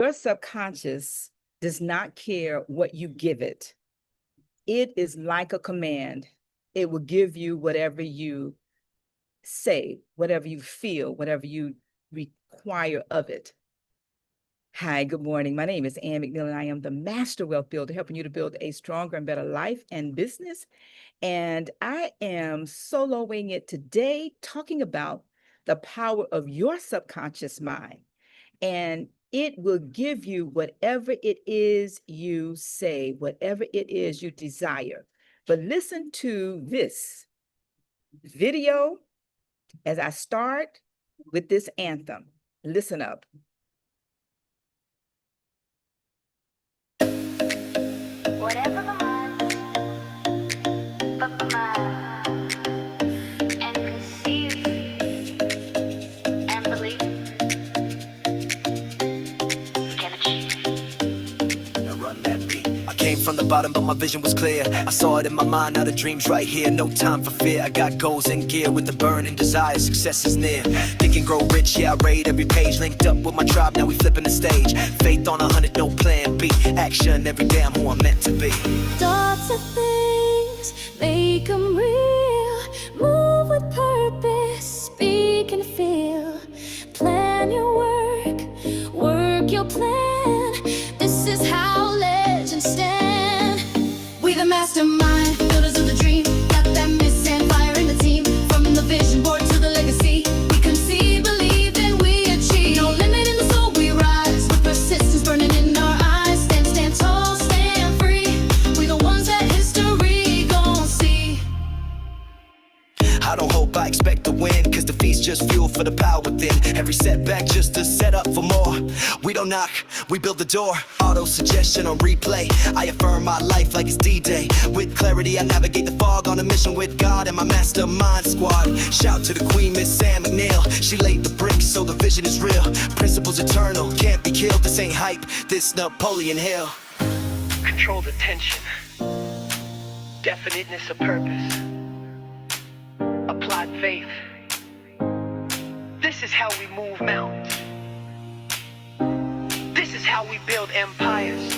Your subconscious does not care what you give it. It is like a command. It will give you whatever you say, whatever you feel, whatever you require of it. Hi, good morning. My name is McNeill, and I am the Master Wealth Builder, helping you to build a stronger and better life and business. And I am soloing it today, talking about the power of your subconscious mind. And it will give you whatever it is you say, whatever it is you desire. But listen to this video as I start with this anthem. Listen up. Whatever the mind, but the mind, and conceive and believe, you can achieve. Now run that beat. I came from the bottom, but my vision was clear. I saw it in my mind, now the dream's right here. No time for fear, I got goals in gear with the burning desire, success is near. Think and grow rich, yeah, I raid every page. Linked up with my tribe, now we flipping the stage. Faith on 100, no plan B. Action every day, I'm who I'm meant to be. Thoughts of things, make them real. Move with purpose, speak and feel. Plan your work, work your plan. This is how legends stand. We the mastermind, builders of the dream. Got that missing fire in the team. From the vision board to the legacy, we conceive, believe, and we achieve. No limit in the soul we rise, with persistence burning in our eyes. Stand tall, stand free. We the ones that history gon' see. I don't hope, I expect to win, cause defeat's just fuel for the power within. Every setback just a setup for more. We don't knock, we build the door. Auto suggestion on replay, I affirm my life like it's D-Day. With clarity I navigate the fog, on a mission with God and my mastermind squad. Shout to the queen, Miss Sam McNeill. She laid the bricks so the vision is real. Principles eternal, can't be killed. This ain't hype, this Napoleon Hill. Control the tension, definiteness of purpose, applied faith. This is how we move mountains. This is how we build empires.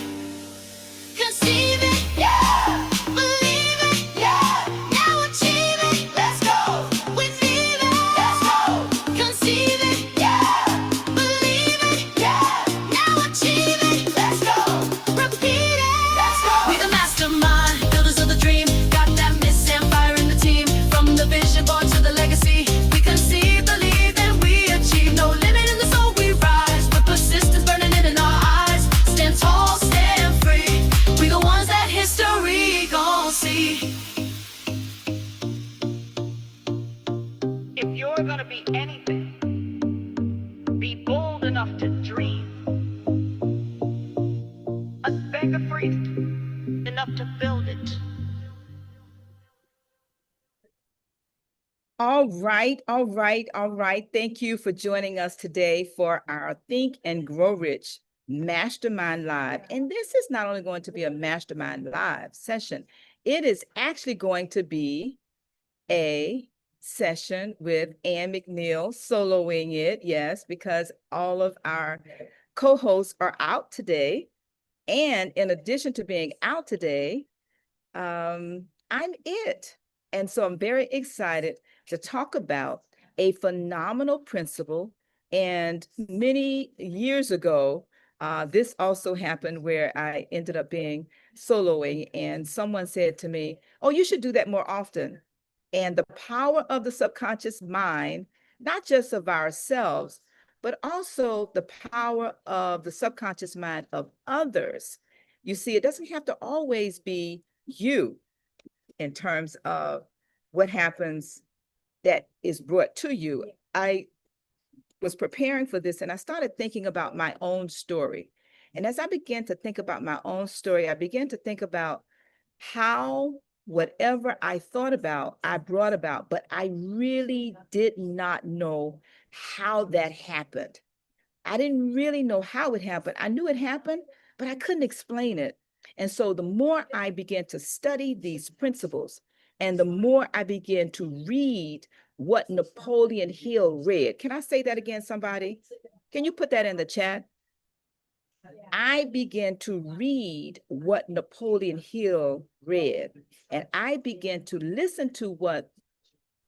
Conceive it, yeah. Believe it, yeah. Now achieve it, let's go. With it, let's go. Conceive it, yeah. Believe it, yeah. Now achieve it, let's go. Repeat it, let's go. We the mastermind, builders of the dream. Got that missing fire in the team. From the vision board to the legacy, we conceive, believe, and we achieve. No limit in the soul we rise, with persistence burning in our eyes. Stand tall, stand free. We the ones that history gon' see. If you're gonna be anything, be bold enough to dream. A beggar priest enough to build it. All right. Thank you for joining us today for our Think and Grow Rich Mastermind Live. And this is not only going to be a Mastermind Live session, it is actually going to be a session with Ann McNeill soloing it. Yes, because all of our co-hosts are out today. And in addition to being out today, I'm it. And so I'm very excited to talk about a phenomenal principle. And many years ago, this also happened where I ended up being soloing, and someone said to me, "Oh, you should do that more often." And the power of the subconscious mind, not just of ourselves, but also the power of the subconscious mind of others. You see, it doesn't have to always be you in terms of what happens that is brought to you. I was preparing for this and I started thinking about my own story. And as I began to think about my own story, I began to think about how whatever I thought about, I brought about, but I really did not know how that happened. I didn't really know how it happened. I knew it happened, but I couldn't explain it. And so the more I began to study these principles, and the more I began to read what Napoleon Hill read. Can I say that again, somebody? Can you put that in the chat? I began to read what Napoleon Hill read, and I began to listen to what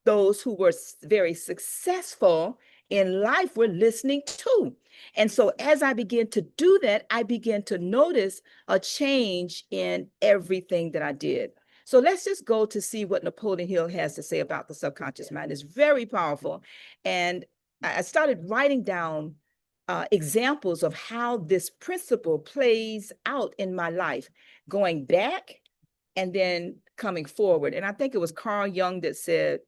those who were very successful in life were listening to. And so as I began to do that, I began to notice a change in everything that I did. So let's just go to see what Napoleon Hill has to say about the subconscious mind. It's very powerful. And I started writing down examples of how this principle plays out in my life, going back and then coming forward. And I think it was Carl Jung that said,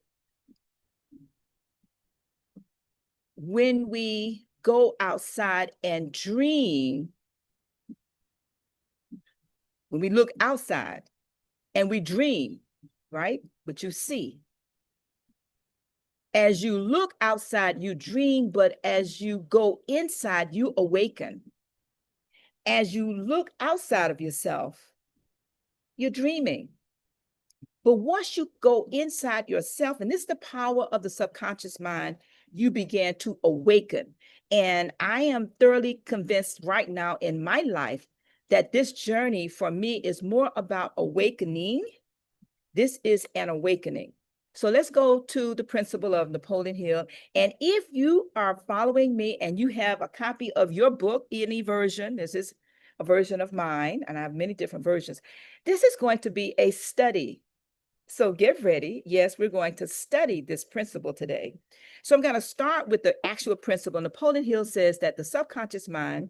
when we go outside and dream, when we look outside and we dream, right? But you see, as you look outside, you dream, but as you go inside, you awaken. As you look outside of yourself, you're dreaming. But once you go inside yourself, and this is the power of the subconscious mind, you began to awaken. And I am thoroughly convinced right now in my life that this journey for me is more about awakening. This is an awakening. So let's go to the principle of Napoleon Hill. And if you are following me and you have a copy of your book, any version, this is a version of mine, and I have many different versions. This is going to be a study. So get ready. Yes, we're going to study this principle today. So I'm going to start with the actual principle. Napoleon Hill says that the subconscious mind,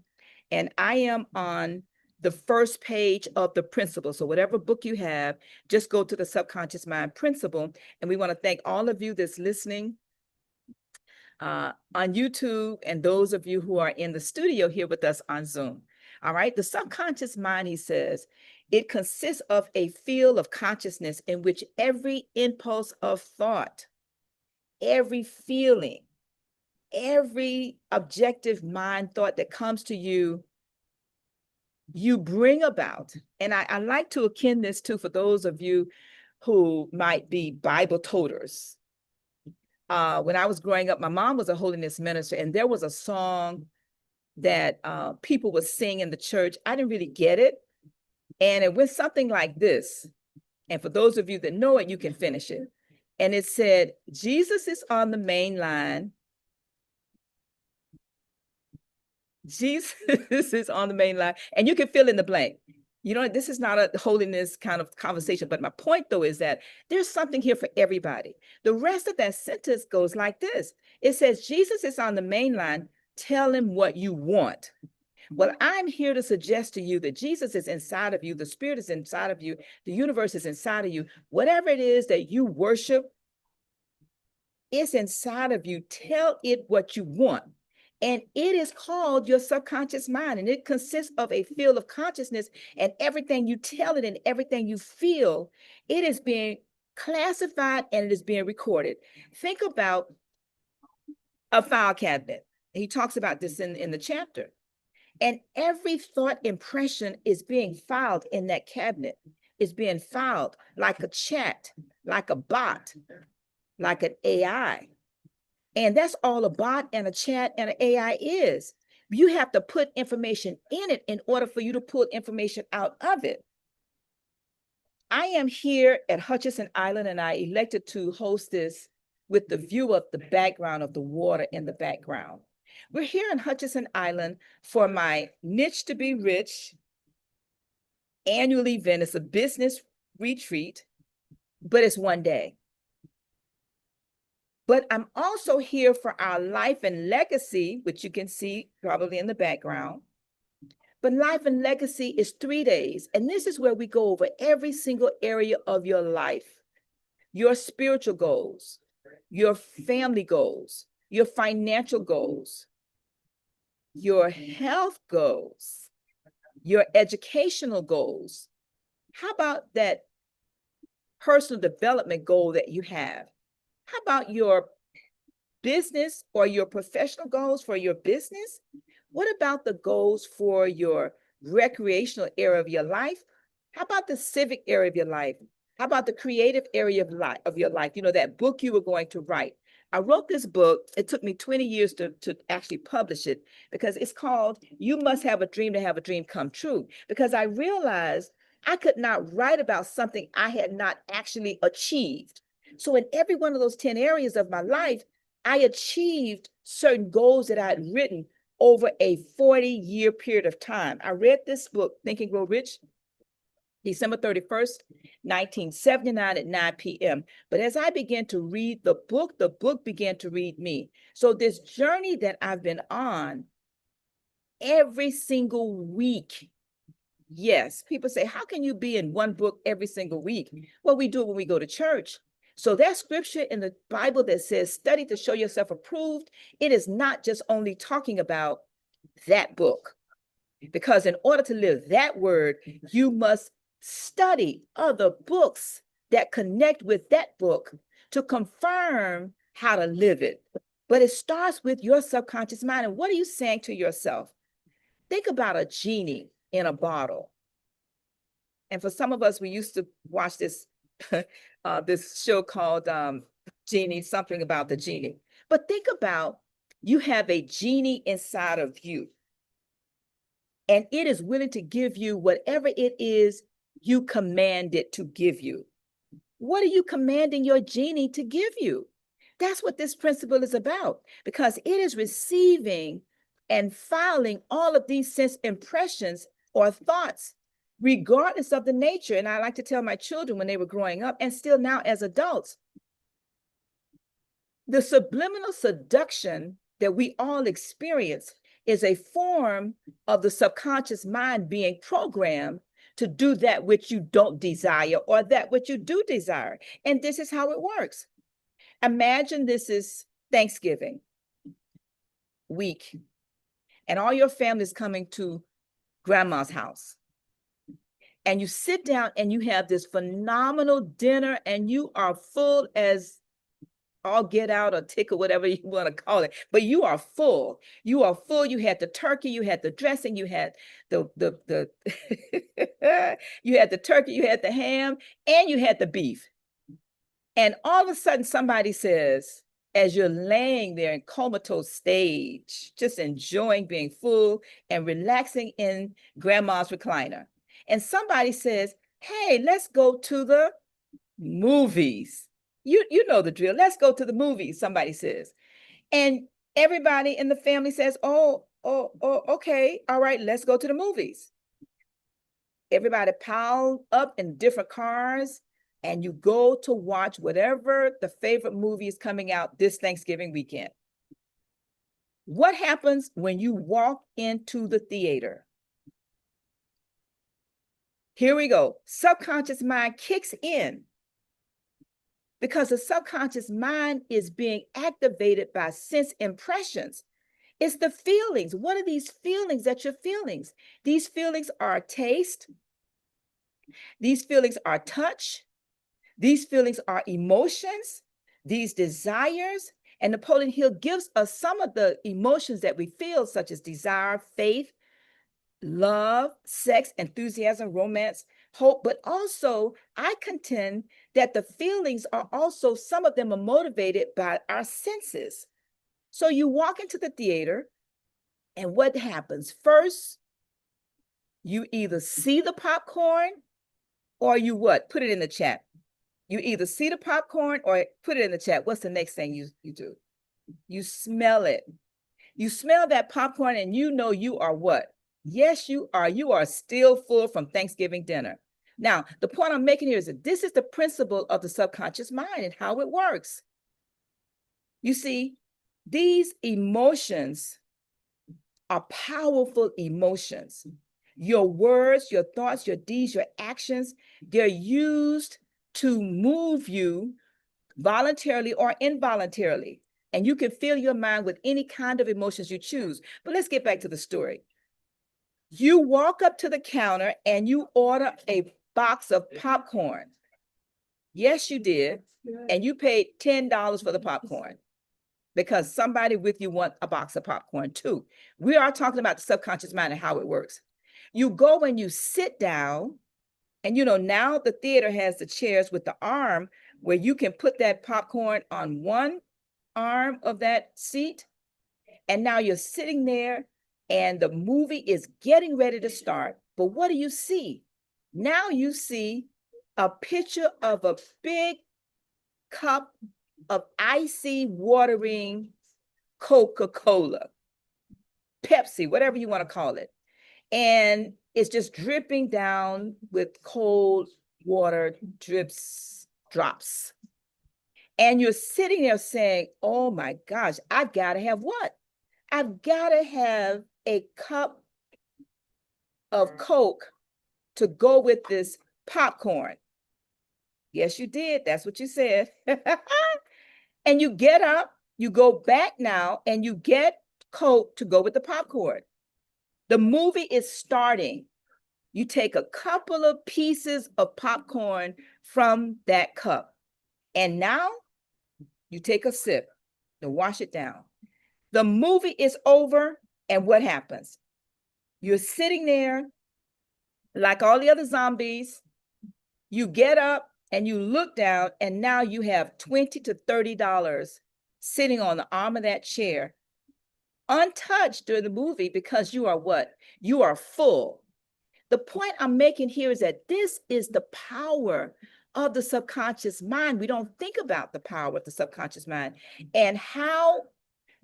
and I am on the first page of the principle. So whatever book you have, just go to the subconscious mind principle. And we want to thank all of you that's listening on YouTube and those of you who are in the studio here with us on Zoom. All right. The subconscious mind, he says, it consists of a field of consciousness in which every impulse of thought, every feeling, every objective mind thought that comes to you, you bring about. And I like to akin this to, for those of you who might be Bible toters. When I was growing up, my mom was a holiness minister, and there was a song that people would sing in the church. I didn't really get it. And it went something like this. And for those of you that know it, you can finish it. And it said, Jesus is on the main line. Jesus is on the main line. And you can fill in the blank. You know, this is not a holiness kind of conversation. But my point, though, is that there's something here for everybody. The rest of that sentence goes like this. It says, Jesus is on the main line. Tell him what you want. Well, I'm here to suggest to you that Jesus is inside of you. The Spirit is inside of you. The universe is inside of you. Whatever it is that you worship, it's inside of you. Tell it what you want. And it is called your subconscious mind. And it consists of a field of consciousness, and everything you tell it and everything you feel, it is being classified and it is being recorded. Think about a file cabinet. He talks about this in the chapter. And every thought impression is being filed in that cabinet. It's being filed like a chat, like a bot, like an AI. And that's all a bot and a chat and an AI is. You have to put information in it in order for you to pull information out of it. I am here at Hutchinson Island, and I elected to host this with the view of the background of the water in the background. We're here in Hutchinson Island for my Niche to Be Rich annual event. It's a business retreat, but it's one day. But I'm also here for our life and legacy, which you can see probably in the background. But life and legacy is 3 days. And this is where we go over every single area of your life, your spiritual goals, your family goals, your financial goals, your health goals, your educational goals. How about that personal development goal that you have? How about your business or your professional goals for your business? What about the goals for your recreational area of your life? How about the civic area of your life? How about the creative area of your life? You know, that book you were going to write, I wrote this book. It took me 20 years to actually publish it because it's called You Must Have a Dream to Have a Dream Come True. Because I realized I could not write about something I had not actually achieved. So in every one of those 10 areas of my life, I achieved certain goals that I had written over a 40-year period of time. I read this book, Think and Grow Rich, December 31st, 1979 at 9 p.m. But as I began to read the book began to read me. So this journey that I've been on every single week. Yes, people say, how can you be in one book every single week? Well, we do it when we go to church. So that scripture in the Bible that says, study to show yourself approved, it is not just only talking about that book. Because in order to live that word, you must study other books that connect with that book to confirm how to live it. But it starts with your subconscious mind. And what are you saying to yourself? Think about a genie in a bottle. And for some of us, we used to watch this this show called Genie, something about the genie. But think about, you have a genie inside of you, and it is willing to give you whatever it is you command it to give you. What are you commanding your genie to give you? That's what this principle is about, because it is receiving and filing all of these sense impressions or thoughts, regardless of the nature. And I like to tell my children when they were growing up, and still now as adults, the subliminal seduction that we all experience is a form of the subconscious mind being programmed to do that which you don't desire or that which you do desire. And this is how it works. Imagine this is Thanksgiving week, and all your family is coming to grandma's house. And you sit down and you have this phenomenal dinner, and you are full as all get out, or tick, or whatever you want to call it, but you are full. You are full. You had the turkey, you had the dressing, you had the you had the turkey, you had the ham, and you had the beef. And all of a sudden somebody says, as you're laying there in comatose stage, just enjoying being full and relaxing in grandma's recliner, and somebody says, hey, let's go to the movies. You know the drill. Let's go to the movies, somebody says. And everybody in the family says, oh, okay, all right, let's go to the movies. Everybody piled up in different cars, and you go to watch whatever the favorite movie is coming out this Thanksgiving weekend. What happens when you walk into the theater? Here we go. Subconscious mind kicks in, because the subconscious mind is being activated by sense impressions. It's the feelings. What are these feelings that you're feeling? These feelings are taste. These feelings are touch. These feelings are emotions, these desires. And Napoleon Hill gives us some of the emotions that we feel, such as desire, faith, love, sex, enthusiasm, romance, hope. But also, I contend that the feelings are also, some of them are motivated by our senses. So you walk into the theater, and what happens? First, you either see the popcorn, or you what? Put it in the chat. You either see the popcorn or put it in the chat. What's the next thing you do? You smell it. You smell that popcorn, and you know you are what? Yes, you are. You are still full from Thanksgiving dinner. Now, the point I'm making here is that this is the principle of the subconscious mind and how it works. You see, these emotions are powerful emotions. Your words, your thoughts, your deeds, your actions, they're used to move you voluntarily or involuntarily. And you can fill your mind with any kind of emotions you choose. But let's get back to the story. You walk up to the counter and you order a box of popcorn. Yes, you did. And you paid $10 for the popcorn, because somebody with you want a box of popcorn too. We are talking about the subconscious mind and how it works. You go and you sit down, and now the theater has the chairs with the arm where you can put that popcorn on one arm of that seat. And now you're sitting there and the movie is getting ready to start. But what do you see? Now you see a picture of a big cup of icy watering Coca-Cola, Pepsi, whatever you want to call it. And it's just dripping down with cold water drops. And you're sitting there saying, oh my gosh, I've got to have what? I've got to have a cup of Coke to go with this popcorn. Yes, you did. That's what you said. And you get up, you go back now, and you get Coke to go with the popcorn. The movie is starting. You take a couple of pieces of popcorn from that cup. And now you take a sip to wash it down. The movie is over, and what happens? You're sitting there like all the other zombies. You get up and you look down, and now you have $20 to $30 sitting on the arm of that chair, untouched during the movie, because you are what? You are full. The point I'm making here is that this is the power of the subconscious mind. We don't think about the power of the subconscious mind and how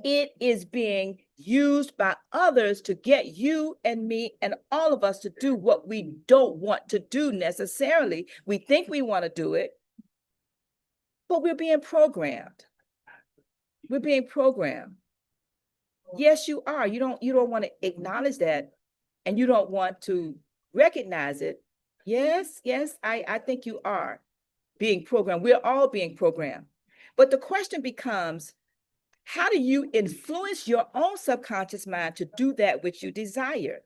it is being used by others to get you and me and all of us to do what we don't want to do necessarily. We think we want to do it, but we're being programmed. We're being programmed. Yes, you are. You don't want to acknowledge that, and you don't want to recognize it. Yes, I think you are being programmed. We're all being programmed. But the question becomes, how do you influence your own subconscious mind to do that which you desire?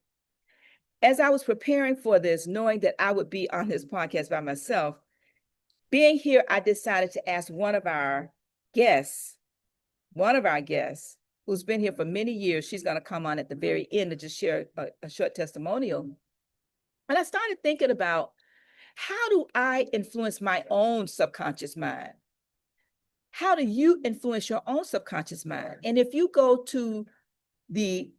As I was preparing for this, knowing that I would be on this podcast by myself, being here, I decided to ask one of our guests, who's been here for many years. She's going to come on at the very end to just share a short testimonial. And I started thinking about, how do I influence my own subconscious mind? How do you influence your own subconscious mind? And if you go to the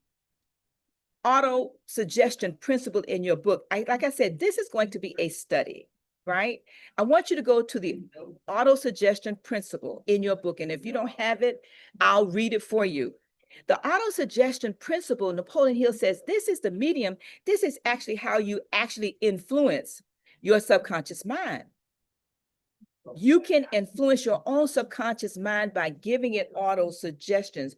auto suggestion principle in your book, like I said, this is going to be a study, right? I want you to go to the auto suggestion principle in your book. And if you don't have it, I'll read it for you. The auto suggestion principle, Napoleon Hill says, this is the medium. This is actually how you actually influence your subconscious mind. You can influence your own subconscious mind by giving it auto suggestions.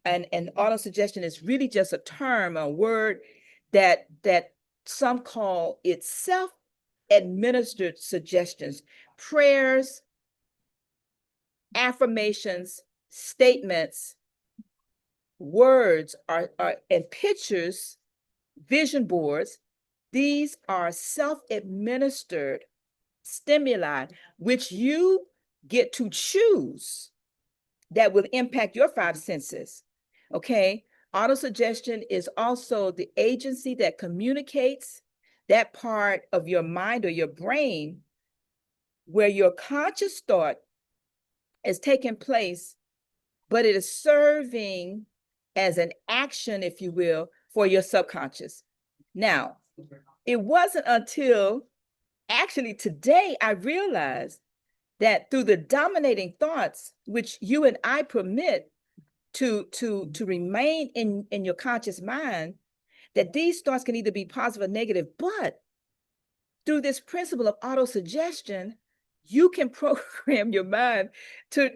And auto suggestion is really just a term, a word that some call it self-administered suggestions, prayers, affirmations, statements, words and pictures, vision boards. These are self-administered stimuli, which you get to choose, that will impact your five senses. Okay. Autosuggestion is also the agency that communicates that part of your mind or your brain where your conscious thought is taking place, but it is serving as an action, if you will, for your subconscious. Now, it wasn't until actually today I realized that through the dominating thoughts, which you and I permit to remain in your conscious mind, that these thoughts can either be positive or negative, but through this principle of autosuggestion, you can program your mind to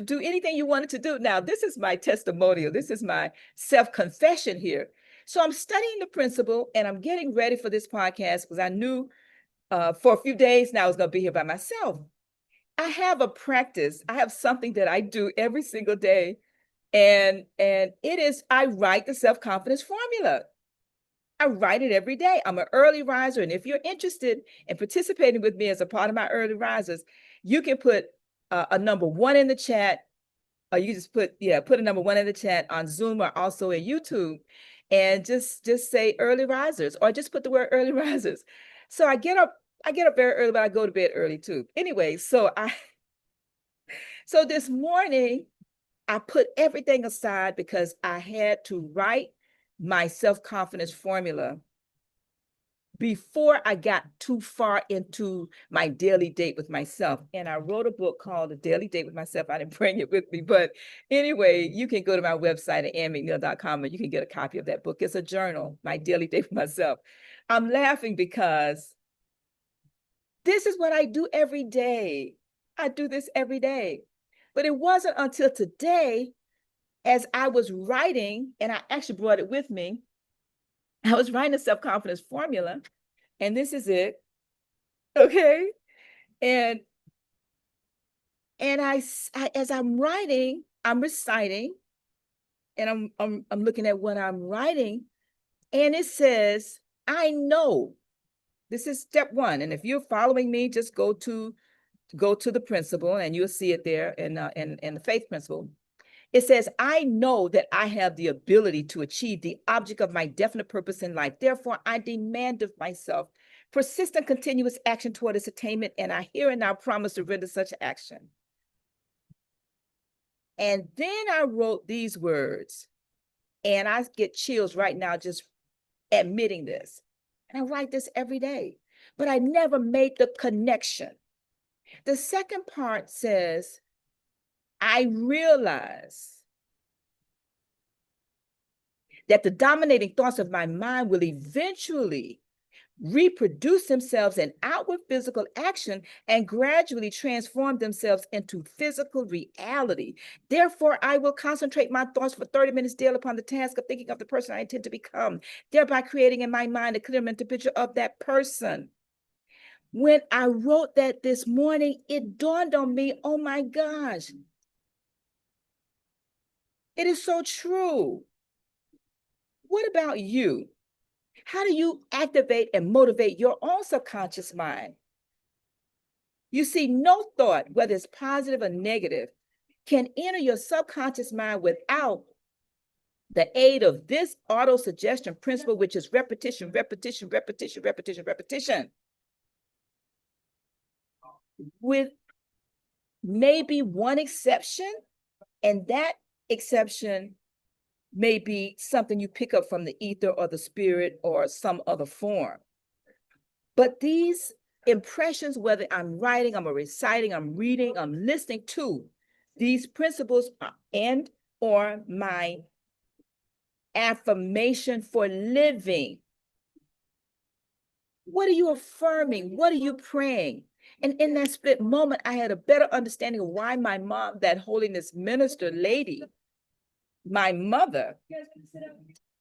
do anything you want it to do. Now, this is my testimonial. This is my self-confession here. So I'm studying the principle and I'm getting ready for this podcast because I knew for a few days now I was going to be here by myself. I have a practice. I have something that I do every single day. And it is, I write the self-confidence formula. I write it every day. I'm an early riser. And if you're interested in participating with me as a part of my early risers, you can put a number 1 in the chat, or you just put a number 1 in the chat on Zoom or also in YouTube, and just say early risers, or just put the word early risers. So I get up very early, but I go to bed early too. Anyway, so this morning I put everything aside because I had to write my self-confidence formula before I got too far into my daily date with myself. And I wrote a book called The Daily Date with Myself. I didn't bring it with me, but anyway, you can go to my website at annmcneil.com and you can get a copy of that book. It's a journal, My Daily Date with Myself. I'm laughing because this is what I do every day. I do this every day. But it wasn't until today, as I was writing, and I actually brought it with me, I was writing a self-confidence formula, and this is it. Okay. And as I'm writing, I'm reciting, and I'm looking at what I'm writing, and it says, I know. This is step one. And if you're following me, just go to the principle, and you'll see it there in the faith principle. It says, I know that I have the ability to achieve the object of my definite purpose in life. Therefore, I demand of myself persistent, continuous action toward its attainment, and I here and now promise to render such action. And then I wrote these words, and I get chills right now just admitting this. And I write this every day, but I never made the connection. The second part says, I realize that the dominating thoughts of my mind will eventually reproduce themselves in outward physical action and gradually transform themselves into physical reality. Therefore, I will concentrate my thoughts for 30 minutes daily upon the task of thinking of the person I intend to become, thereby creating in my mind a clear mental picture of that person. When I wrote that this morning, it dawned on me, oh my gosh, it is so true. What about you? How do you activate and motivate your own subconscious mind? You see, no thought, whether it's positive or negative, can enter your subconscious mind without the aid of this auto-suggestion principle, which is repetition, repetition, repetition, repetition, repetition. With maybe one exception, and that exception may be something you pick up from the ether or the spirit or some other form. But these impressions, whether I'm writing, I'm reciting, I'm reading, I'm listening to, these principles and or my affirmation for living. What are you affirming? What are you praying? And in that split moment, I had a better understanding of why my mom, that holiness minister lady, my mother,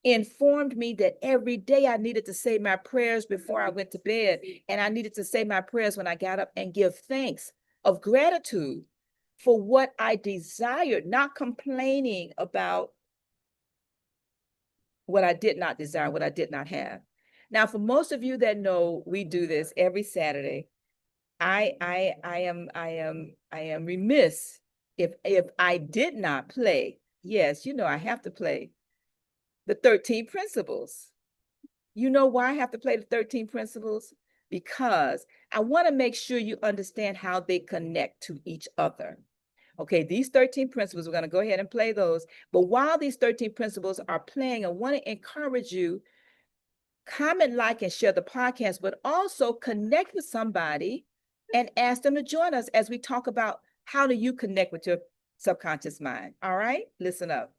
informed me that every day I needed to say my prayers before I went to bed, and I needed to say my prayers when I got up and give thanks of gratitude for what I desired, not complaining about what I did not desire, what I did not have. Now, for most of you that know, we do this every Saturday. I am remiss if I did not play. Yes, you know I have to play the 13 principles. You know why I have to play the 13 principles? Because I want to make sure you understand how they connect to each other. Okay, these 13 principles, we're going to go ahead and play those. But while these 13 principles are playing, I want to encourage you, comment, like, and share the podcast, but also connect with somebody and ask them to join us as we talk about how do you connect with your subconscious mind. All right, listen up.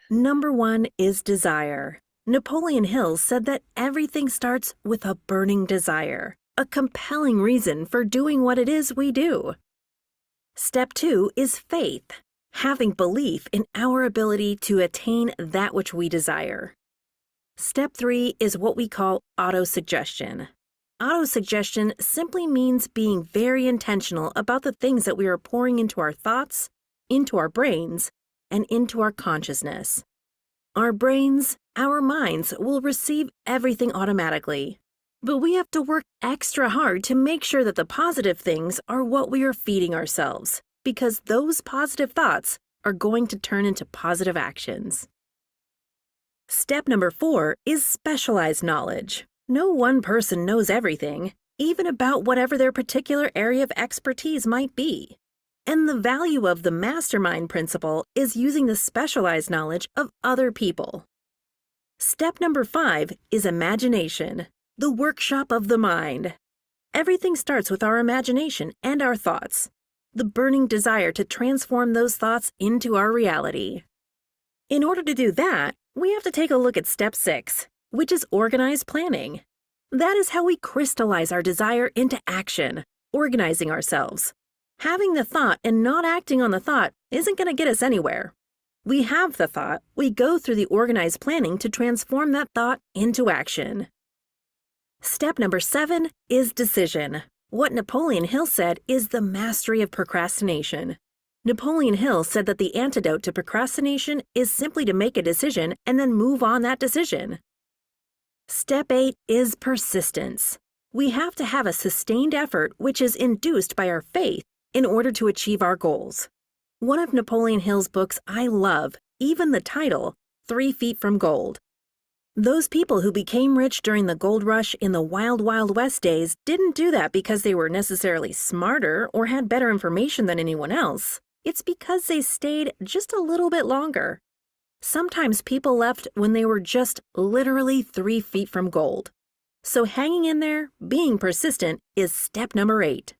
Number 1 is desire. Napoleon Hill said that everything starts with a burning desire, a compelling reason for doing what it is we do. Step 2 is faith, having belief in our ability to attain that which we desire. Step 3 is what we call autosuggestion. Autosuggestion simply means being very intentional about the things that we are pouring into our thoughts, into our brains, and into our consciousness. Our brains, our minds will receive everything automatically, but we have to work extra hard to make sure that the positive things are what we are feeding ourselves, because those positive thoughts are going to turn into positive actions. Step number 4 is specialized knowledge. No one person knows everything. even about whatever their particular area of expertise might be. And the value of the mastermind principle is using the specialized knowledge of other people. Step number 5 is imagination, the workshop of the mind. Everything starts with our imagination and our thoughts, the burning desire to transform those thoughts into our reality. In order to do that, we have to take a look at step 6, which is organized planning. That is how we crystallize our desire into action, organizing ourselves. Having the thought and not acting on the thought isn't going to get us anywhere. We have the thought, we go through the organized planning to transform that thought into action. Step number 7 is decision. What Napoleon Hill said is the mastery of procrastination. Napoleon Hill said that the antidote to procrastination is simply to make a decision and then move on that decision. Step 8 is persistence. We have to have a sustained effort which is induced by our faith in order to achieve our goals. One of Napoleon Hill's books I love, even the title, 3 Feet from Gold. Those people who became rich during the gold rush in the wild, wild west days didn't do that because they were necessarily smarter or had better information than anyone else. It's because they stayed just a little bit longer. Sometimes people left when they were just literally 3 feet from gold. So hanging in there, being persistent, is step number 8.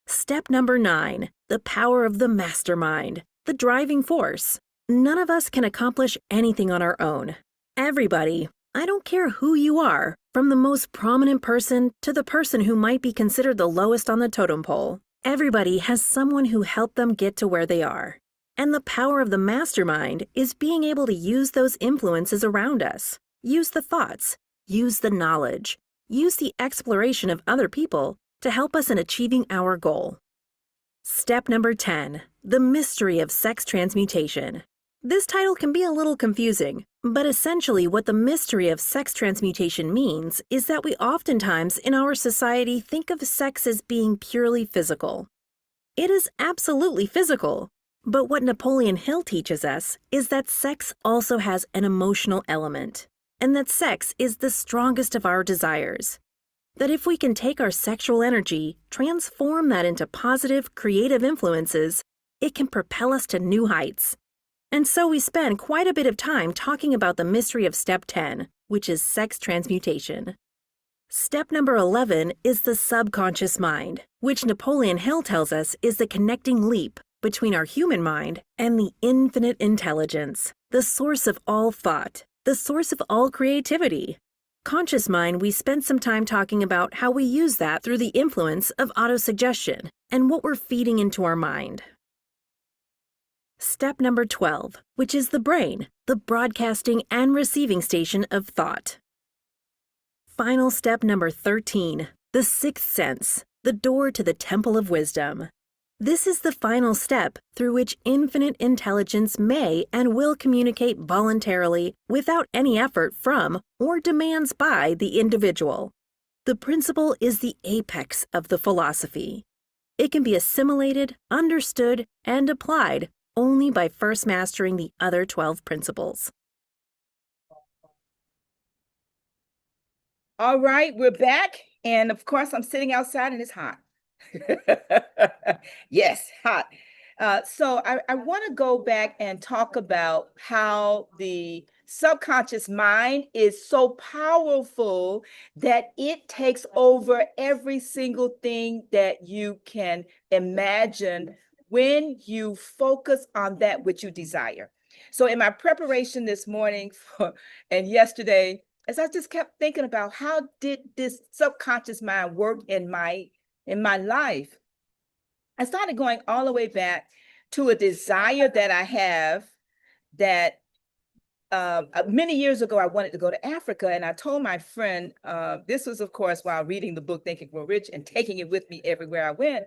Step number 9, the power of the mastermind, the driving force. None of us can accomplish anything on our own. Everybody, I don't care who you are, from the most prominent person to the person who might be considered the lowest on the totem pole, everybody has someone who helped them get to where they are. And the power of the mastermind is being able to use those influences around us, use the thoughts, use the knowledge, use the exploration of other people to help us in achieving our goal. Step number 10, the mystery of sex transmutation. This title can be a little confusing, but essentially what the mystery of sex transmutation means is that we oftentimes in our society think of sex as being purely physical. It is absolutely physical, but what Napoleon Hill teaches us is that sex also has an emotional element, and that sex is the strongest of our desires. That if we can take our sexual energy, transform that into positive, creative influences, it can propel us to new heights. And so we spend quite a bit of time talking about the mystery of step 10, which is sex transmutation. Step number 11 is the subconscious mind, which Napoleon Hill tells us is the connecting leap between our human mind and the infinite intelligence, the source of all thought, the source of all creativity. Conscious mind, we spent some time talking about how we use that through the influence of autosuggestion and what we're feeding into our mind. Step number 12, which is the brain, the broadcasting and receiving station of thought. Final step number 13, the sixth sense, the door to the temple of wisdom. This is the final step through which infinite intelligence may and will communicate voluntarily without any effort from or demands by the individual. The principle is the apex of the philosophy. It can be assimilated, understood, and applied only by first mastering the other 12 principles. All right, we're back. And of course, I'm sitting outside and it's hot. Yes, hot. So I want to go back and talk about how the subconscious mind is so powerful that it takes over every single thing that you can imagine when you focus on that which you desire. So in my preparation this morning and yesterday, as I just kept thinking about how did this subconscious mind work in my life, I started going all the way back to a desire that I have that many years ago, I wanted to go to Africa. And I told my friend, this was, of course, while reading the book, Think and Grow Rich and taking it with me everywhere I went.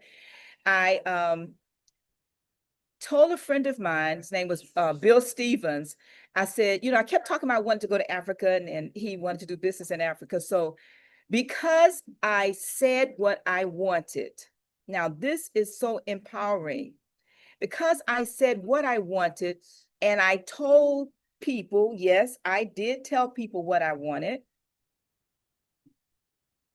I told a friend of mine, his name was Bill Stevens. I said, I kept talking about I wanted to go to Africa and he wanted to do business in Africa. So because I said what I wanted, now this is so empowering. Because I said what I wanted and I told people, yes, I did tell people what I wanted.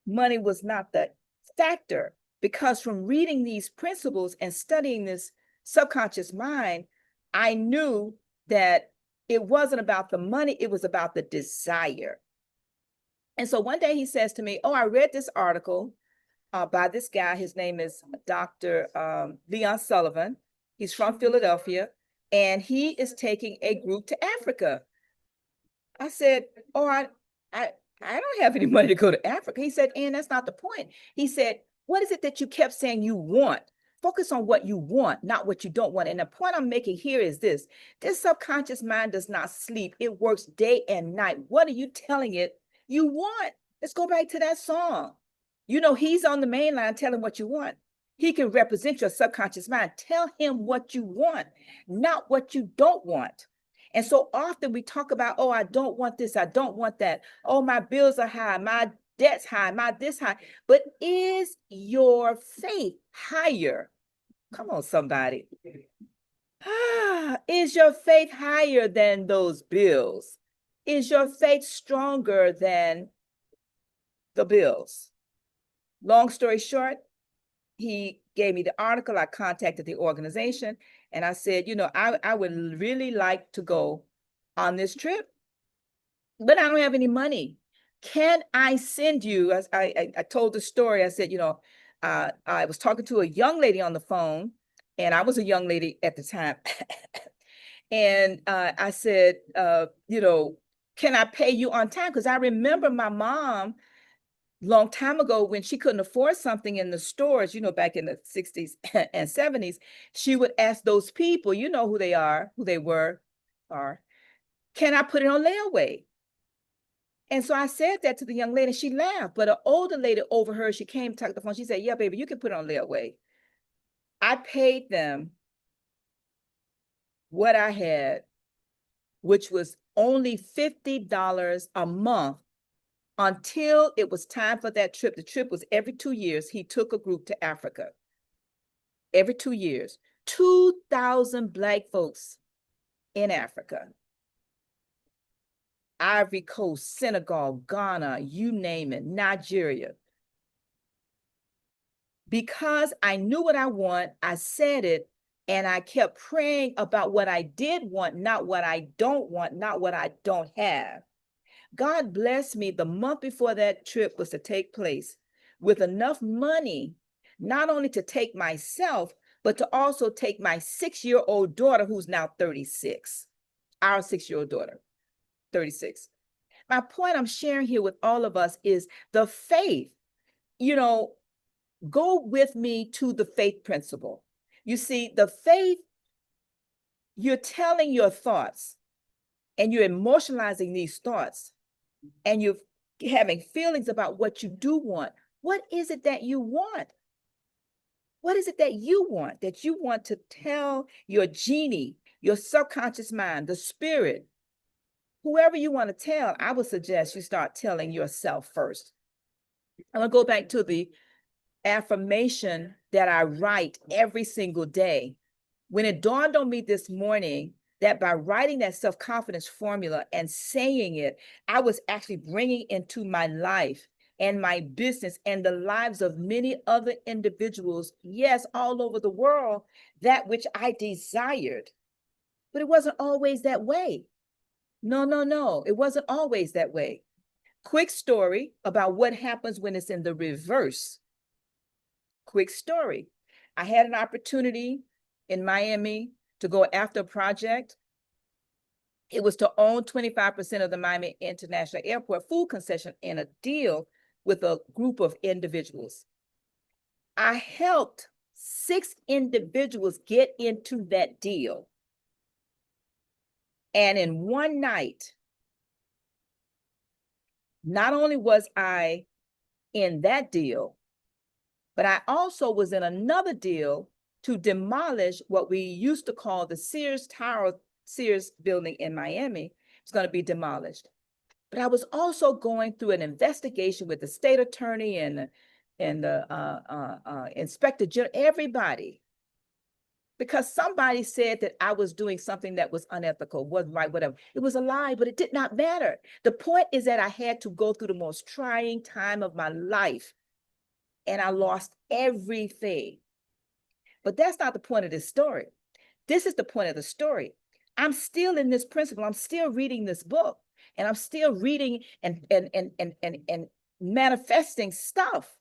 money was not the factor, because from reading these principles and studying this subconscious mind, I knew that it wasn't about the money, it was about the desire. And so one day he says to me, oh, I read this article by this guy. His name is Dr. Leon Sullivan. He's from Philadelphia, and he is taking a group to Africa. I said, oh, I don't have any money to go to Africa. He said, and that's not the point. He said, what is it that you kept saying you want? Focus on what you want, not what you don't want. And the point I'm making here is this subconscious mind does not sleep. It works day and night. What are you telling it you want? Let's go back to that song. You know, he's on the main line. Tell him what you want. He can represent your subconscious mind. Tell him what you want, not what you don't want. And so often we talk about, oh, I don't want this, I don't want that. Oh, my bills are high, my debt's high, my this high. But is your faith higher? Come on, somebody. Is your faith higher than those bills? Is your faith stronger than the bills? Long story short, he gave me the article. I contacted the organization and I said, you know, I would really like to go on this trip, but I don't have any money. Can I send you? I told the story. I said, you know, I was talking to a young lady on the phone, and I was a young lady at the time. And I said, you know, can I pay you on time? Because I remember my mom long time ago, when she couldn't afford something in the stores, you know, back in the 60s and 70s, she would ask those people, you know who they are, who they were, are, can I put it on layaway? And so I said that to the young lady, and she laughed, but an older lady overheard, she came, took the phone, she said, yeah, baby, you can put it on layaway. I paid them what I had, which was only $50 a month, until it was time for that trip. The trip was every 2 years. He took a group to Africa. Every 2 years. 2,000 Black folks in Africa. Ivory Coast, Senegal, Ghana, you name it, Nigeria. Because I knew what I want, I said it, and I kept praying about what I did want, not what I don't want, not what I don't have. God blessed me the month before that trip was to take place with enough money, not only to take myself, but to also take my 6-year-old daughter, who's now 36, our 6-year-old daughter, 36. My point I'm sharing here with all of us is the faith. You know, go with me to the faith principle. You see, the faith, you're telling your thoughts and you're emotionalizing these thoughts, and you're having feelings about what you do want. What is it that you want? What is it that you want to tell your genie, your subconscious mind, the spirit, whoever you want to tell? I would suggest you start telling yourself first. I'm going to go back to the affirmation that I write every single day. When it dawned on me this morning that by writing that self-confidence formula and saying it, I was actually bringing into my life and my business and the lives of many other individuals, yes, all over the world, that which I desired. But it wasn't always that way. No, it wasn't always that way. Quick story about what happens when it's in the reverse. Quick story. I had an opportunity in Miami to go after a project. It was to own 25% of the Miami International Airport food concession in a deal with a group of individuals. I helped 6 individuals get into that deal. And in one night, not only was I in that deal, but I also was in another deal to demolish what we used to call the Sears building in Miami. It's going to be demolished. But I was also going through an investigation with the state attorney and the inspector general, everybody. because somebody said that I was doing something that was unethical, wasn't right, whatever. It was a lie, but it did not matter. The point is that I had to go through the most trying time of my life, and I lost everything. But that's not the point of this story. This is the point of the story. I'm still in this principle. I'm still reading this book, and I'm still reading and manifesting stuff.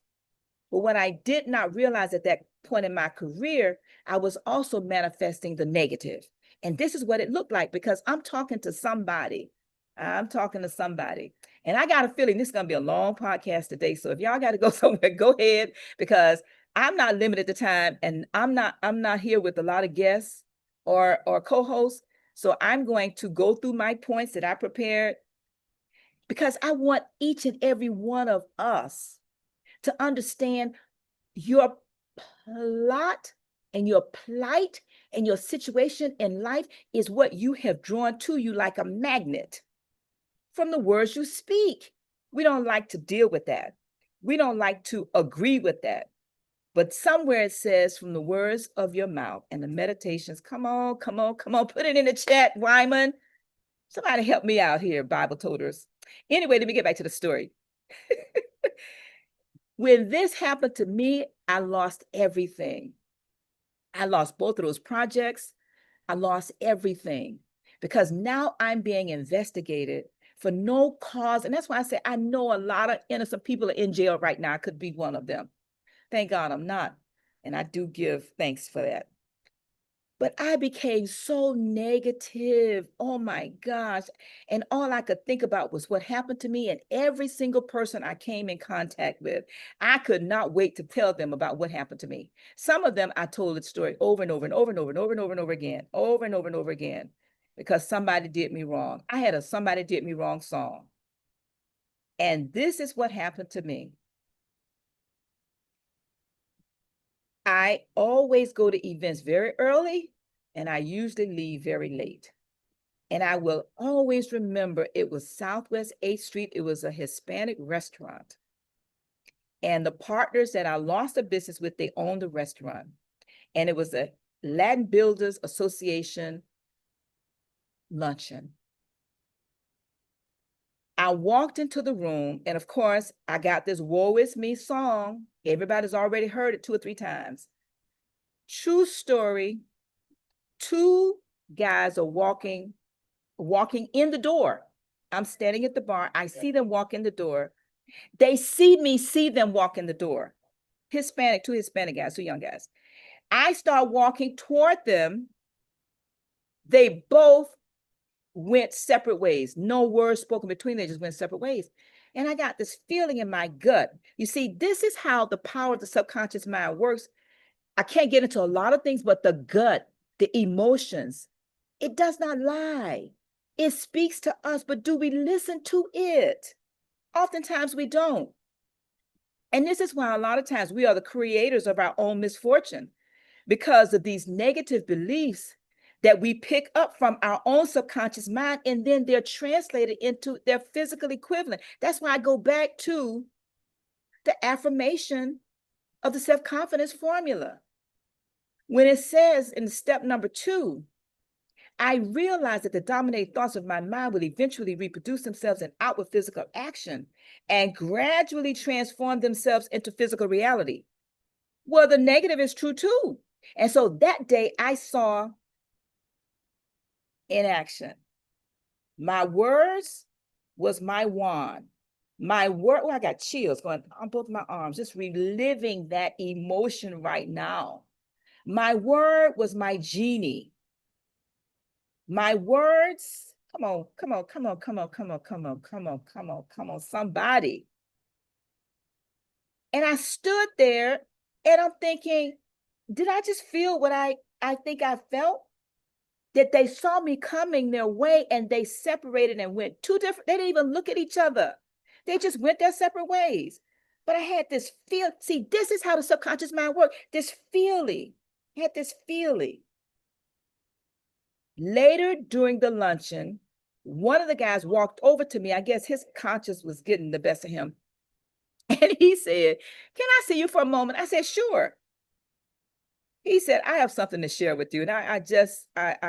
But what I did not realize at that point in my career, I was also manifesting the negative. And this is what it looked like, because I'm talking to somebody. I'm talking to somebody. And I got a feeling this is going to be a long podcast today. So if y'all got to go somewhere, go ahead, because I'm not limited to time, and I'm not here with a lot of guests or co-hosts. So I'm going to go through my points that I prepared, because I want each and every one of us to understand your plot and your plight and your situation in life is what you have drawn to you like a magnet from the words you speak. We don't like to deal with that. We don't like to agree with that. But somewhere it says, from the words of your mouth and the meditations. Come on, come on, come on. Put it in the chat, Wyman. Somebody help me out here, Bible toters. Anyway, let me get back to the story. When this happened to me, I lost everything. I lost both of those projects. I lost everything, because now I'm being investigated for no cause. And that's why I say I know a lot of innocent people are in jail right now. I could be one of them. Thank God I'm not. And I do give thanks for that. But I became so negative. Oh my gosh. And all I could think about was what happened to me and every single person I came in contact with. I could not wait to tell them about what happened to me. Some of them, I told the story over and over and over and over and over and over and over again, over and over and over again, because somebody did me wrong. I had a somebody did me wrong song. And this is what happened to me. I always go to events very early, and I usually leave very late. And I will always remember it was Southwest 8th Street. It was a Hispanic restaurant. And the partners that I lost a business with, they owned the restaurant. And it was a Latin Builders Association luncheon. I walked into the room, and of course, I got this Woe Is Me song. Everybody's already heard it 2 or 3 times. True story. 2 guys are walking in the door. I'm standing at the bar. I see them walk in the door. They see me, see them walk in the door. 2 Hispanic guys, 2 young guys. I start walking toward them. They both went separate ways. No words spoken between them, they just went separate ways. And I got this feeling in my gut. You see, this is how the power of the subconscious mind works. I can't get into a lot of things, but the gut, the emotions, it does not lie. It speaks to us, but do we listen to it? Oftentimes we don't. And this is why a lot of times we are the creators of our own misfortune, because of these negative beliefs that we pick up from our own subconscious mind, and then they're translated into their physical equivalent. That's why I go back to the affirmation of the self-confidence formula. When it says in step number 2, I realize that the dominating thoughts of my mind will eventually reproduce themselves in outward physical action and gradually transform themselves into physical reality. Well, the negative is true too. And so that day I saw in action. My words was my wand. My word, I got chills going on both my arms, just reliving that emotion right now. My word was my genie. My words, come on, somebody. And I stood there and I'm thinking, did I just feel what I think I felt? That they saw me coming their way and they separated and went 2 different, they didn't even look at each other. They just went their separate ways. But I had this feel, see, this is how the subconscious mind works. This feeling, I had this feeling. Later during the luncheon, one of the guys walked over to me. I guess his conscience was getting the best of him. And he said, "Can I see you for a moment?" I said, "Sure." He said, I have something to share with you. And I just got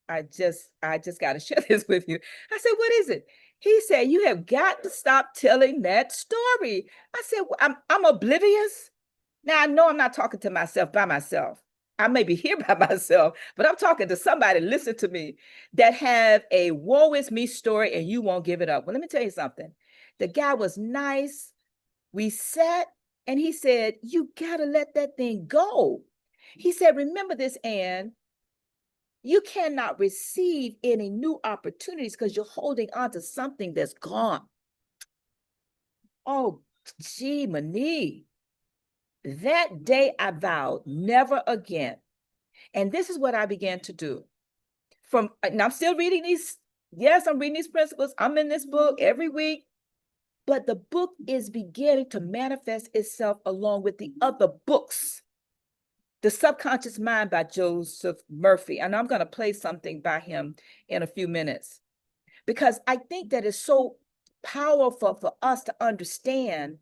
to share this with you. I said, what is it? He said, you have got to stop telling that story. I said, well, I'm oblivious. Now I know I'm not talking to myself by myself. I may be here by myself, but I'm talking to somebody, listen to me, that have a woe is me story and you won't give it up. Well, let me tell you something. The guy was nice. We sat and he said, you got to let that thing go. He said, remember this, Ann, you cannot receive any new opportunities because you're holding on to something that's gone. Oh, gee, Monique. That day I vowed never again. And this is what I began to do. And I'm still reading these. Yes, I'm reading these principles. I'm in this book every week. But the book is beginning to manifest itself along with the other books. The Subconscious Mind by Joseph Murphy. And I'm going to play something by him in a few minutes. Because I think that is so powerful for us to understand.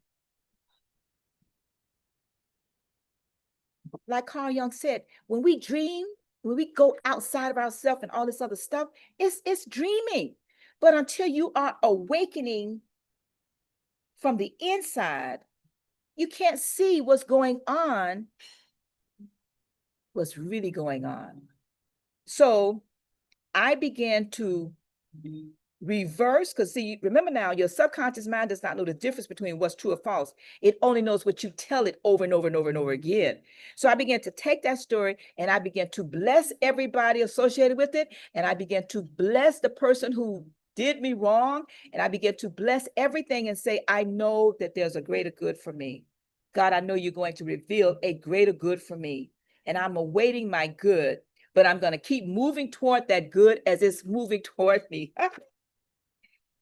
Like Carl Jung said, when we dream, when we go outside of ourselves and all this other stuff, it's dreaming. But until you are awakening from the inside, you can't see what's going on, what's really going on. So I began to reverse, because see, remember now, your subconscious mind does not know the difference between what's true or false. It only knows what you tell it over and over and over and over again. So I began to take that story and I began to bless everybody associated with it. And I began to bless the person who did me wrong. And I began to bless everything and say, I know that there's a greater good for me. God, I know you're going to reveal a greater good for me. And I'm awaiting my good, but I'm going to keep moving toward that good as it's moving toward me.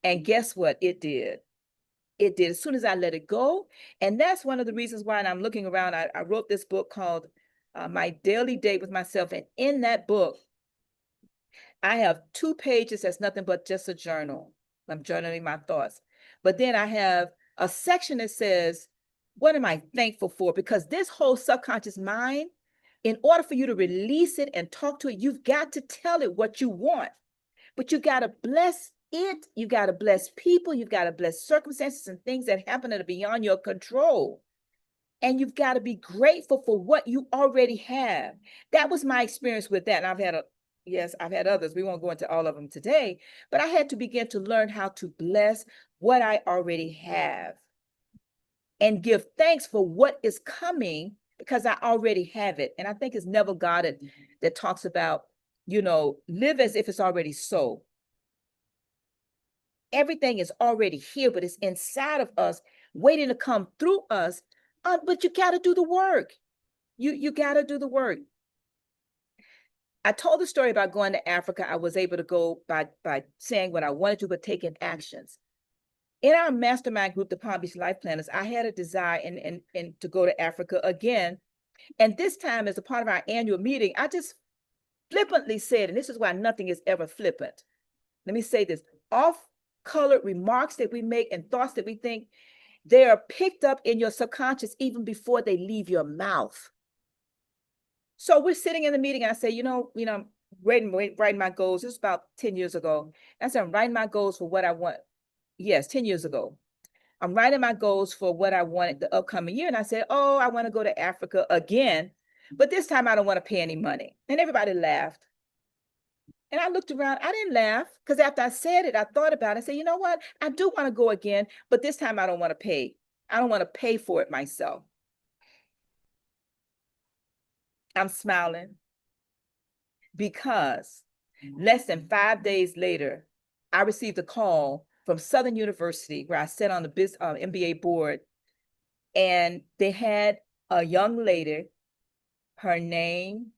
And guess what? It did. It did as soon as I let it go. And that's one of the reasons why, and I'm looking around, I wrote this book called My Daily Date with Myself. And in that book, I have 2 pages that's nothing but just a journal. I'm journaling my thoughts. But then I have a section that says, what am I thankful for? Because this whole subconscious mind, in order for you to release it and talk to it, you've got to tell it what you want. But you got to bless it. You got to bless people. You've got to bless circumstances and things that happen that are beyond your control. And you've got to be grateful for what you already have. That was my experience with that. And I've had others. We won't go into all of them today, but I had to begin to learn how to bless what I already have and give thanks for what is coming because I already have it. And I think it's Neville Goddard that talks about, live as if it's already so. Everything is already here, but it's inside of us, waiting to come through us. But you got to do the work. You got to do the work. I told the story about going to Africa. I was able to go by saying what I wanted to, but taking actions. In our mastermind group, the Palm Beach Life Planners, I had a desire and to go to Africa again. And this time, as a part of our annual meeting, I just flippantly said, and this is why nothing is ever flippant. Let me say this, off-colored remarks that we make and thoughts that we think, they are picked up in your subconscious even before they leave your mouth. So we're sitting in the meeting and I say, I'm writing my goals. This was about 10 years ago. I said, I'm writing my goals for what I want. Yes, 10 years ago. I'm writing my goals for what I wanted the upcoming year. And I said, oh, I want to go to Africa again, but this time I don't want to pay any money. And everybody laughed. And I looked around, I didn't laugh because after I said it, I thought about it. I said, you know what? I do want to go again, but this time I don't want to pay. I don't want to pay for it myself. I'm smiling because less than 5 days later, I received a call from Southern University where I sat on the MBA board, and they had a young lady, her name,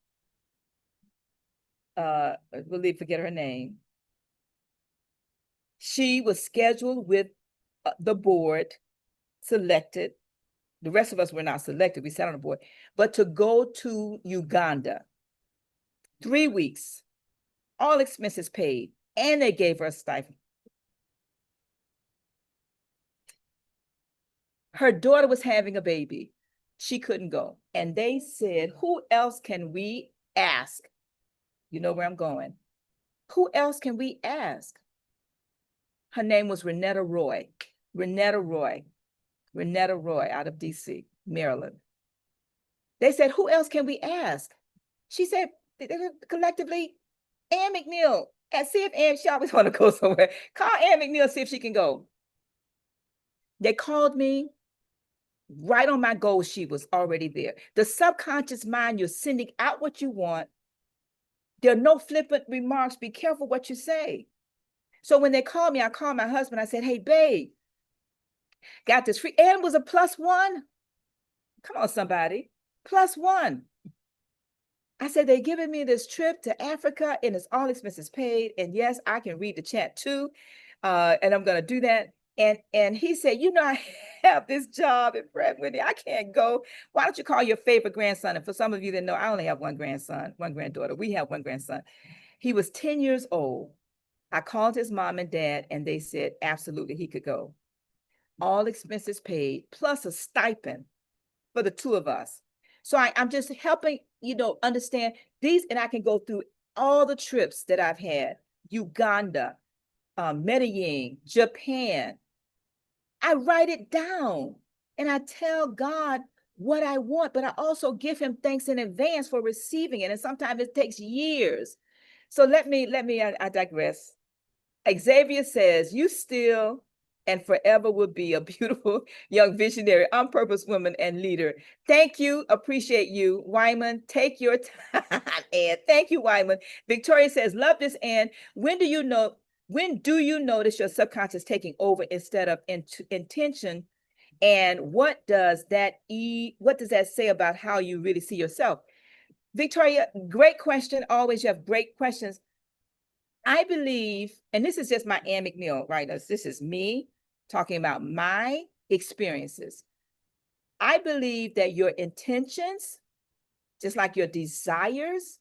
really forget her name. She was scheduled with the board, selected. The rest of us were not selected. We sat on the board, but to go to Uganda, 3 weeks, all expenses paid, and they gave her a stipend. Her daughter was having a baby. she couldn't go. And they said, who else can we ask? You know where I'm going. Who else can we ask? Her name was Renetta Roy. Renetta Roy. Renetta Roy out of DC, Maryland. They said, who else can we ask? She said, collectively, Ann McNeill. And see if Ann, she always want to go somewhere. Call Ann McNeill, see if she can go. They called me. Right on my goal sheet was already there. The subconscious mind, you're sending out what you want. There are no flippant remarks. Be careful what you say. So when they called me, I called my husband. I said, hey, babe, got this free. Ann was a +1. Come on, somebody. +1. I said, they're giving me this trip to Africa and it's all expenses paid. And yes, I can read the chat too. And I'm going to do that. And he said, you know, I have this job in Pratt Whitney. I can't go. Why don't you call your favorite grandson? And for some of you that know, I only have one grandson, one granddaughter. We have one grandson. He was 10 years old. I called his mom and dad, and they said, absolutely, he could go. All expenses paid, plus a stipend for the two of us. So I'm just helping, understand these, and I can go through all the trips that I've had, Uganda, Medellin, Japan. I write it down and I tell God what I want, but I also give him thanks in advance for receiving it. And sometimes it takes years. So I digress. Xavier says, you still and forever will be a beautiful young visionary, on purpose woman and leader. Thank you. Appreciate you. Wyman, take your time. And thank you, Wyman. Victoria says, love this. And when do you notice your subconscious taking over instead of intention? And what does that say about how you really see yourself? Victoria, great question. Always you have great questions. I believe, and this is just my Ann McNeill, right? This is me talking about my experiences. I believe that your intentions, just like your desires,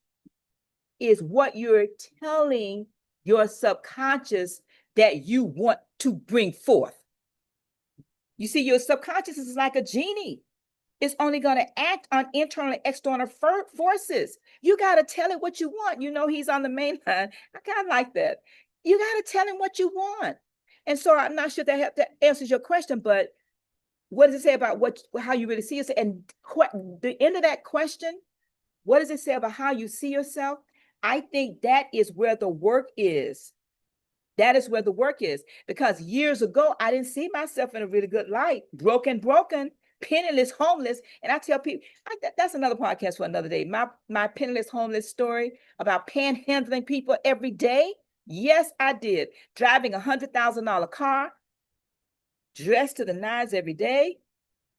is what you're telling your subconscious that you want to bring forth. You see, your subconscious is like a genie. It's only going to act on internal and external forces. You got to tell it what you want. He's on the main line. I kind of like that. You got to tell him what you want. And so I'm not sure that answers your question, but what does it say about how you really see yourself? And the end of that question, what does it say about how you see yourself? I think that is where the work is. That is where the work is. Because years ago, I didn't see myself in a really good light. Broken, penniless, homeless. And I tell people, that's another podcast for another day. My penniless, homeless story about panhandling people every day. Yes, I did. Driving a $100,000 car, dressed to the nines every day.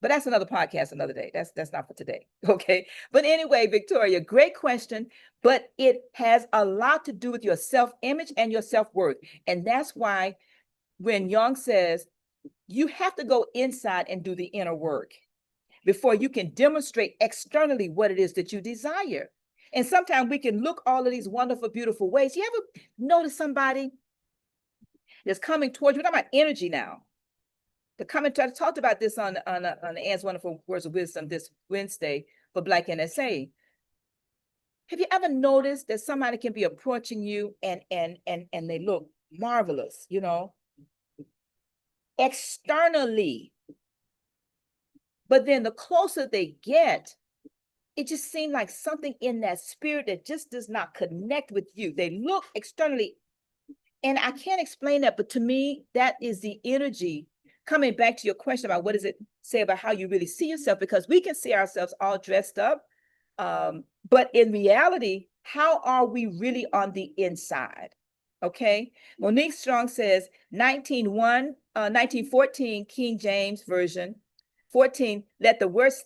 But that's another podcast another day. That's not for today. Okay. But anyway, Victoria, great question. But it has a lot to do with your self-image and your self-worth. And that's why when Jung says, you have to go inside and do the inner work before you can demonstrate externally what it is that you desire. And sometimes we can look all of these wonderful, beautiful ways. You ever notice somebody that's coming towards you? We're talking about energy now. I talked about this on Ann's Wonderful Words of Wisdom this Wednesday for Black NSA. Have you ever noticed that somebody can be approaching you and they look marvelous, externally, but then the closer they get, it just seems like something in that spirit that just does not connect with you. They look externally, and I can't explain that, but to me, that is the energy. Coming back to your question about what does it say about how you really see yourself, because we can see ourselves all dressed up, but in reality, how are we really on the inside? Okay, Monique Strong says 1914 King James Version 14, let the words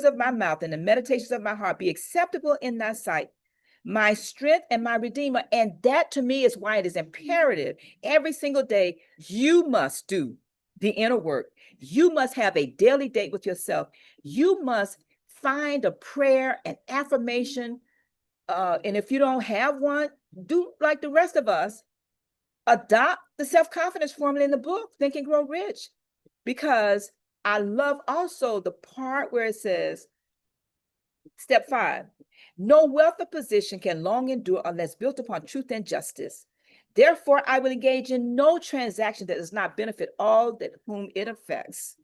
of my mouth and the meditations of my heart be acceptable in thy sight, my strength and my redeemer. And that to me is why it is imperative every single day you must do the inner work. You must have a daily date with yourself. You must find a prayer, an affirmation. And if you don't have one, do like the rest of us, adopt the self-confidence formula in the book, Think and Grow Rich, because I love also the part where it says, step 5, no wealth or position can long endure unless built upon truth and justice. Therefore, I will engage in no transaction that does not benefit all that whom it affects.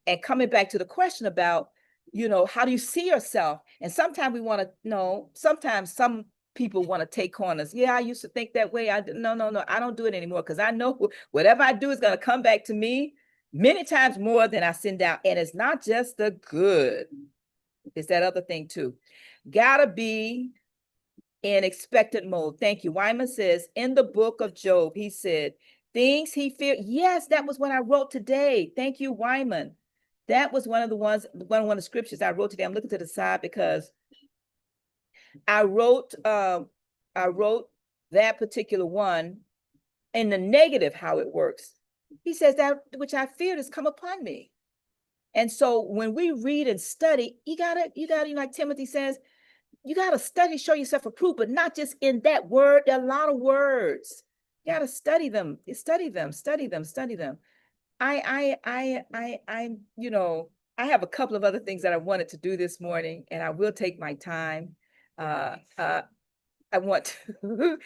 And coming back to the question about, how do you see yourself? And sometimes we want to know, sometimes some people want to take corners. Yeah, I used to think that way. No, I don't do it anymore because I know whatever I do is going to come back to me many times more than I send out. And it's not just the good. It's that other thing too. Gotta be in expectant mode. Thank you. Wyman says in the book of Job, he said, things he feared. Yes, that was what I wrote today. Thank you, Wyman. That was one of the scriptures I wrote today. I'm looking to the side because I wrote that particular one in the negative, how it works. He says that which I feared has come upon me. And so when we read and study, you gotta, like Timothy says, you gotta study, show yourself approved, but not just in that word. There are a lot of words. You gotta study them, study them. I have a couple of other things that I wanted to do this morning, and I will take my time. I want to,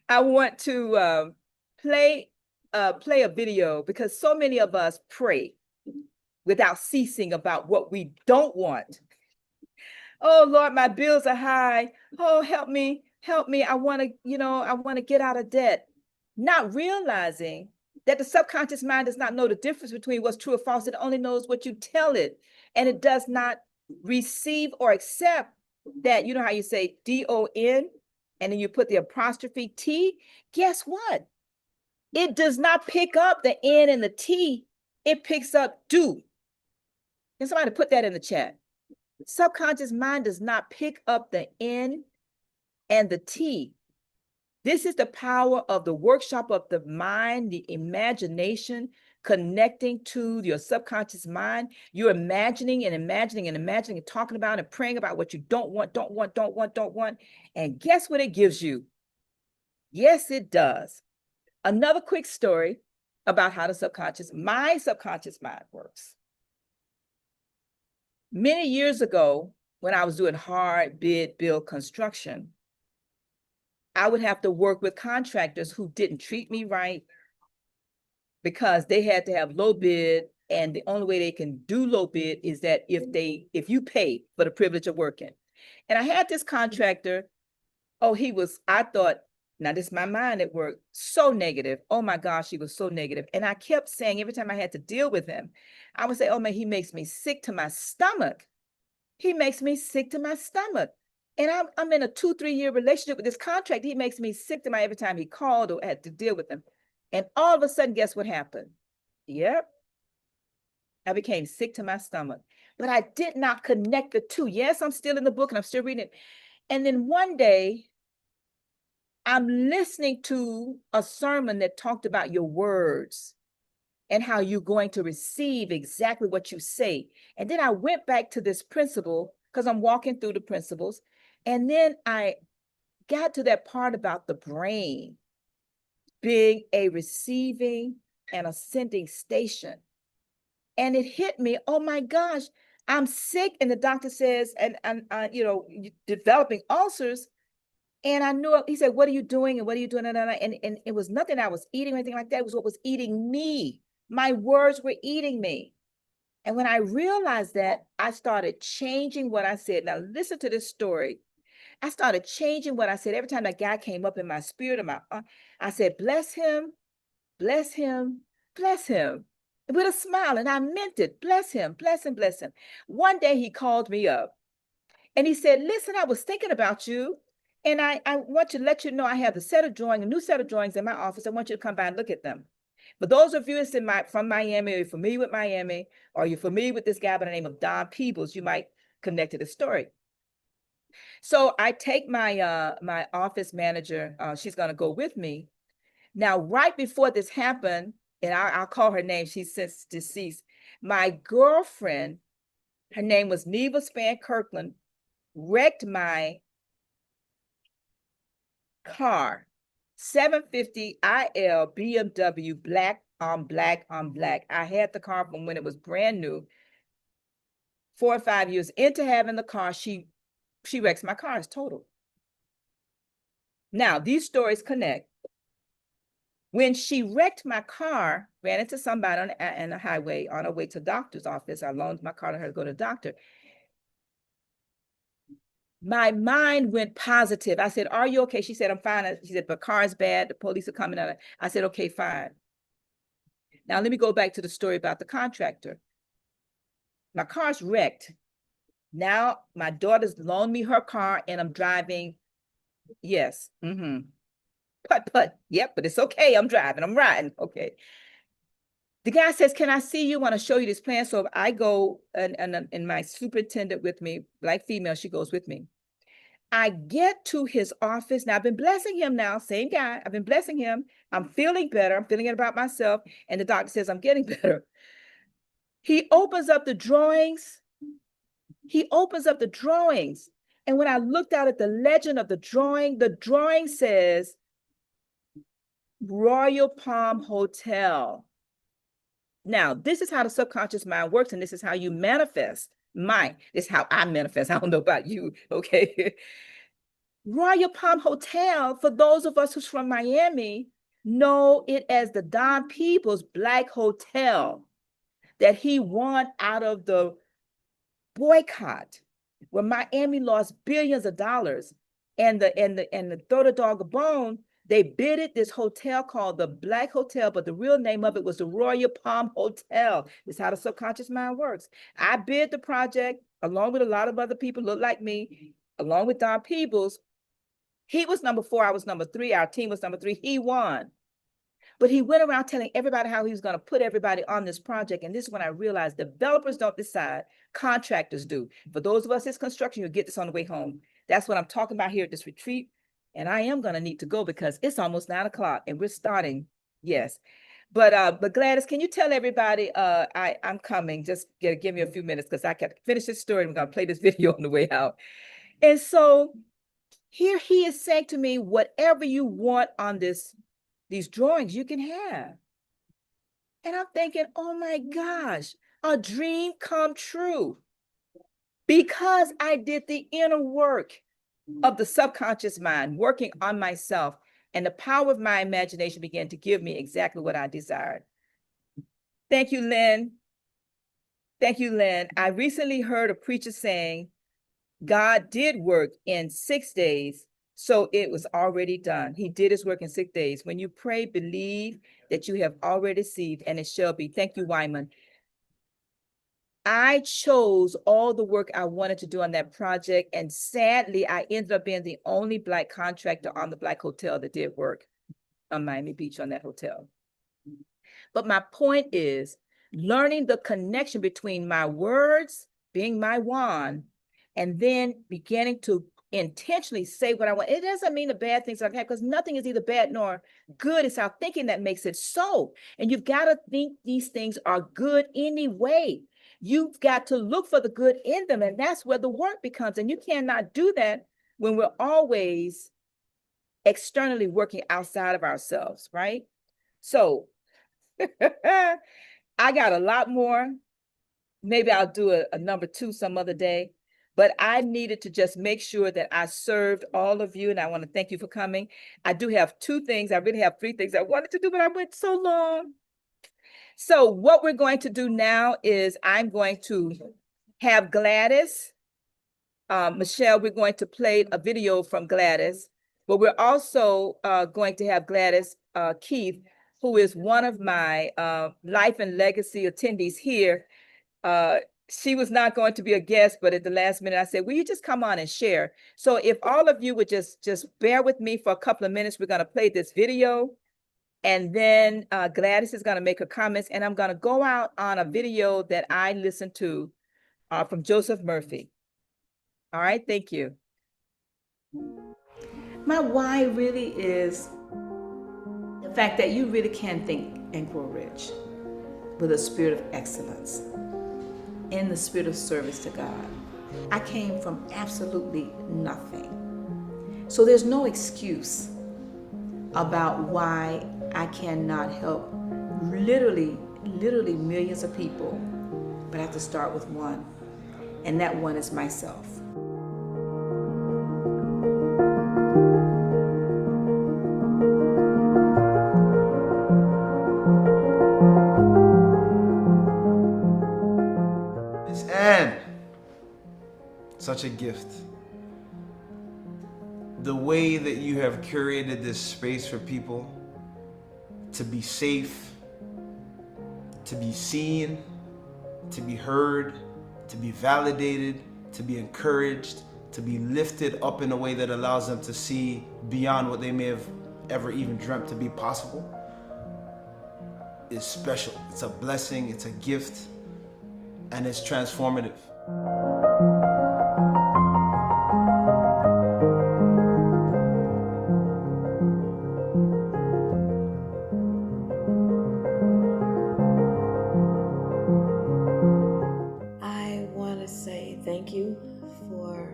I want to play a video because so many of us pray without ceasing about what we don't want. Oh Lord, my bills are high. Oh, help me. I want to get out of debt. Not realizing that the subconscious mind does not know the difference between what's true or false. It only knows what you tell it. And it does not receive or accept that, how you say DON, and then you put the apostrophe T. Guess what? It does not pick up the N and the T. It picks up do. Can somebody put that in the chat? Subconscious mind does not pick up the N and the T. This is the power of the workshop of the mind, the imagination, connecting to your subconscious mind. You're imagining and talking about and praying about what you don't want. And guess what it gives you? Yes, it does. Another quick story about how my subconscious mind works. Many years ago, when I was doing hard bid build construction, I would have to work with contractors who didn't treat me right because they had to have low bid, and the only way they can do low bid is that if you pay for the privilege of working. And I had this contractor, I thought, now this is my mind at work, so negative. Oh my gosh, he was so negative. And I kept saying every time I had to deal with him, I would say, oh man, he makes me sick to my stomach. He makes me sick to my stomach. And I'm in a 2-3 year relationship with this contract. He makes me sick to my every time he called or had to deal with him. And all of a sudden, guess what happened? Yep. I became sick to my stomach. But I did not connect the two. Yes, I'm still in the book and I'm still reading it. And then one day, I'm listening to a sermon that talked about your words and how you're going to receive exactly what you say. And then I went back to this principle because I'm walking through the principles. And then I got to that part about the brain being a receiving and a sending station. And it hit me, oh my gosh, I'm sick. And the doctor says, and developing ulcers. And I knew, he said, what are you doing? And what are you doing? And it was nothing I was eating or anything like that. It was what was eating me. My words were eating me. And when I realized that, I started changing what I said. Now, listen to this story. I started changing what I said. Every time that guy came up in my spirit, I said, bless him, bless him, bless him, with a smile. And I meant it. Bless him, bless him, bless him. One day he called me up and he said, listen, I was thinking about you. And I want to let you know I have a new set of drawings in my office. I want you to come by and look at them. For those of you that's from Miami, or you're familiar with Miami, or you're familiar with this guy by the name of Don Peebles, you might connect to the story. So I take my my office manager, she's gonna go with me. Now, right before this happened, and I'll call her name, she's since deceased, my girlfriend, her name was Neva Span Kirkland, wrecked my car 750 IL BMW, black on black on black. I had the car from when it was brand new. 4 or 5 years into having the car, she wrecks my car. It's total. Now, these stories connect. When she wrecked my car, ran into somebody on the highway on her way to the doctor's office. I loaned my car to her to go to the doctor. My mind went positive. I said, "Are you okay?" She said, "I'm fine." She said, "But car is bad. The police are coming out." I said, "Okay, fine." Now, let me go back to the story about the contractor. My car's wrecked. Now, my daughter's loaned me her car and I'm driving. Yes. Put. Yep, but it's okay. I'm driving. I'm riding. Okay. The guy says, "Can I see you? I want to show you this plan." So I go and my superintendent with me, black female, she goes with me. I get to his office. Now, I've been blessing him now, same guy. I've been blessing him. I'm feeling better. I'm feeling it about myself. And the doctor says, "I'm getting better." He opens up the drawings. And when I looked out at the legend of the drawing says Royal Palm Hotel. Now, this is how the subconscious mind works, and this is how you manifest. This is how I manifest. I don't know about you, okay? Royal Palm Hotel, for those of us who's from Miami, know it as the Don Peoples Black Hotel that he won out of the boycott where Miami lost billions of dollars. And the throw the dog a bone, they bidded this hotel called the Black Hotel, but the real name of it was the Royal Palm Hotel. This is how the subconscious mind works. I bid the project along with a lot of other people look like me, along with Don Peebles. He was number 4, I was number 3. Our team was number 3. He won. But he went around telling everybody how he was going to put everybody on this project. And this is when I realized developers don't decide, contractors do. For those of us in construction, you'll get this on the way home. That's what I'm talking about here at this retreat. And I am going to need to go because it's almost 9 o'clock and we're starting. Yes. But Gladys, can you tell everybody I'm coming? Just give me a few minutes because I can finish this story. I'm going to play this video on the way out. And so here he is saying to me, whatever you want on these drawings, you can have. And I'm thinking, oh my gosh, a dream come true. Because I did the inner work of the subconscious mind, working on myself, and the power of my imagination began to give me exactly what I desired. Thank you, Lynn. Thank you, Lynn. I recently heard a preacher saying, God did work in 6 days, so it was already done. He did his work in 6 days. When you pray, believe that you have already received, and it shall be. Thank you, Wyman. I chose all the work I wanted to do on that project, and sadly, I ended up being the only Black contractor on the Black hotel that did work on Miami Beach on that hotel. But my point is learning the connection between my words, being my wand, and then beginning to intentionally say what I want. It doesn't mean the bad things are happening because nothing is either bad nor good. It's our thinking that makes it so. And you've got to think these things are good anyway. You've got to look for the good in them. And that's where the work becomes. And you cannot do that when we're always externally working outside of ourselves, right? So I got a lot more. Maybe I'll do a number 2 some other day. But I needed to just make sure that I served all of you. And I want to thank you for coming. I do have 2 things. I really have 3 things I wanted to do, but I went so long. So what we're going to do now is I'm going to have Gladys. Michelle, we're going to play a video from Gladys. But we're also going to have Gladys Keith, who is one of my Life and Legacy attendees here. She was not going to be a guest, but at the last minute, I said, will you just come on and share? So if all of you would just bear with me for a couple of minutes, we're going to play this video. And then Gladys is going to make her comments. And I'm going to go out on a video that I listened to from Joseph Murphy. All right, thank you. My why really is the fact that you really can think and grow rich with a spirit of excellence, in the spirit of service to God. I came from absolutely nothing. So there's no excuse about why I cannot help literally millions of people, but I have to start with one, and that one is myself. Miss Anne, such a gift. The way that you have curated this space for people to be safe, to be seen, to be heard, to be validated, to be encouraged, to be lifted up in a way that allows them to see beyond what they may have ever even dreamt to be possible, is special. It's a blessing, it's a gift, and it's transformative. I want to say thank you for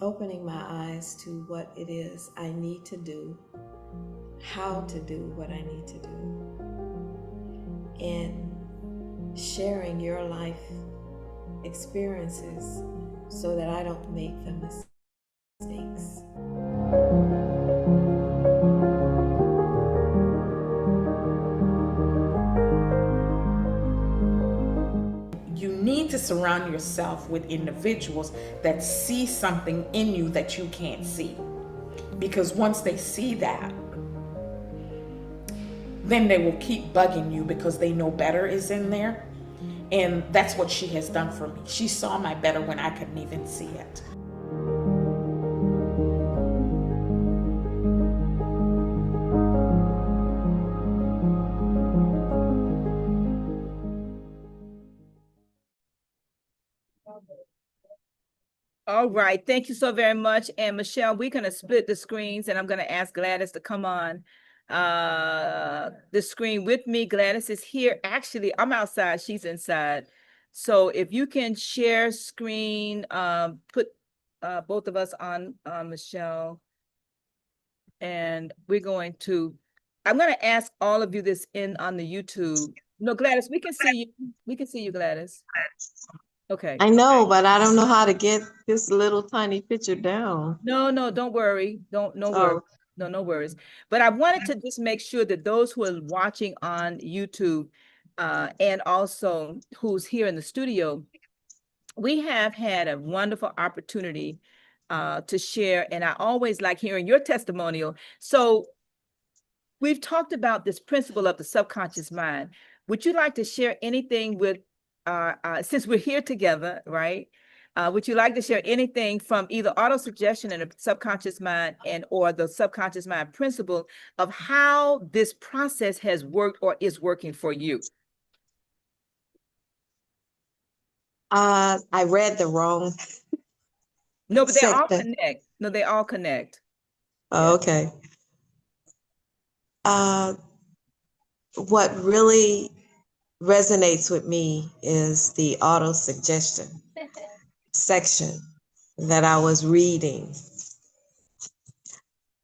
opening my eyes to what it is I need to do, how to do what I need to do, and sharing your life experiences so that I don't make the mistakes. You need to surround yourself with individuals that see something in you that you can't see. Because once they see that, then they will keep bugging you because they know better is in there. And that's what she has done for me. She saw my better when I couldn't even see it. All right, thank you so very much. And Michelle, we're gonna split the screens, and I'm gonna ask Gladys to come on the screen with me. Gladys is here. Actually, I'm outside, she's inside. So if you can share screen, put both of us on Michelle. And I'm gonna ask all of you this in on the YouTube. No, Gladys, we can see you. We can see you, Gladys. Okay. I know, but I don't know how to get this little tiny picture down. No, don't worry. No worries. Oh, No worries. But I wanted to just make sure that those who are watching on YouTube and also who's here in the studio, we have had a wonderful opportunity to share, and I always like hearing your testimonial. So we've talked about this principle of the subconscious mind. Would you like to share anything with, since we're here together, right? Would you like to share anything from either autosuggestion and the subconscious mind or the subconscious mind principle of how this process has worked or is working for you? I read the wrong No, but they all section. connect. No, they all connect. Oh, okay. What really resonates with me is the autosuggestion section that I was reading.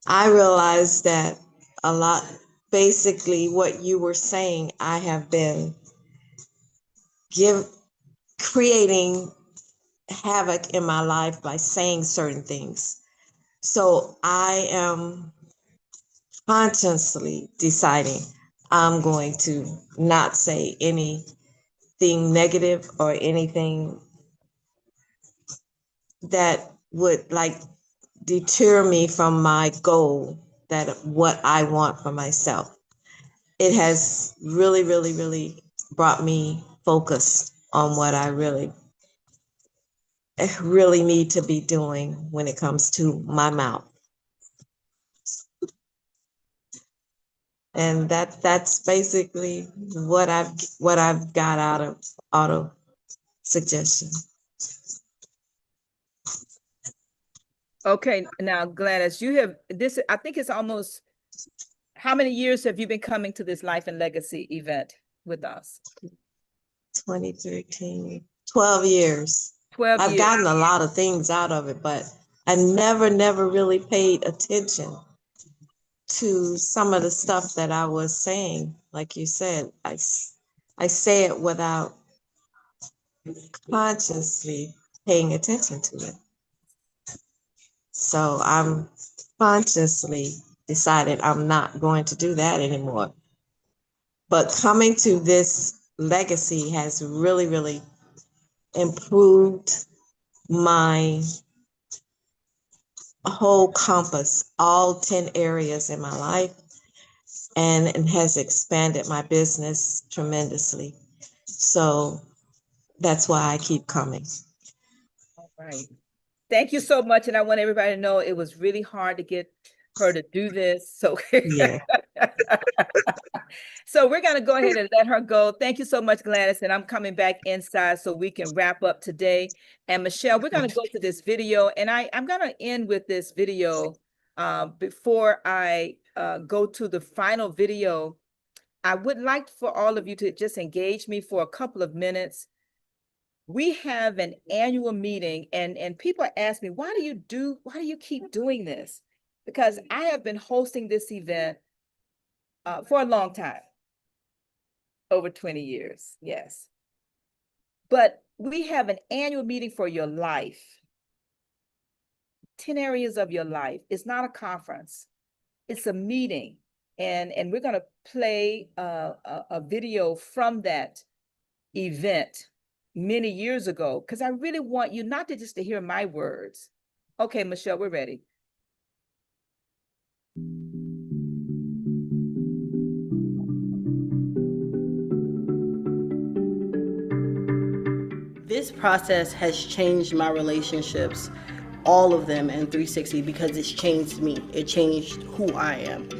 I realized that a lot, basically what you were saying, I have been creating havoc in my life by saying certain things. So I am consciously deciding I'm going to not say anything negative or anything that would like deter me from my goal, that what I want for myself. It has really brought me focused on what I really need to be doing when it comes to my mouth. And that's basically what I've got out of auto suggestion. Okay, now Gladys, you have this, I think it's almost, how many years have you been coming to this Life and Legacy event with us? 2013, 12 years. 12 I've years. gotten a lot of things out of it, but I never really paid attention to some of the stuff that I was saying. Like you said, I say it without consciously paying attention to it. So I'm consciously decided I'm not going to do that anymore. But coming to this legacy has really, really improved my whole compass, all 10 areas in my life, and it has expanded my business tremendously. So that's why I keep coming. All right. Thank you so much. And I want everybody to know it was really hard to get her to do this. So, Yeah. so we're going to go ahead and let her go. Thank you so much, Gladys. And I'm coming back inside so we can wrap up today. And Michelle, we're going to go to this video. And I'm going to end with this video before I go to the final video. I would like for all of you to just engage me for a couple of minutes. We have an annual meeting, and people ask me, why do you keep doing this? Because I have been hosting this event for a long time, over 20 years, yes. But we have an annual meeting for your life, 10 areas of your life. It's not a conference, it's a meeting. And we're gonna play a video from that event many years ago, because I really want you not to just to hear my words. Okay, Michelle, we're ready. This process has changed my relationships, all of them in 360, because it's changed me. It changed who I am.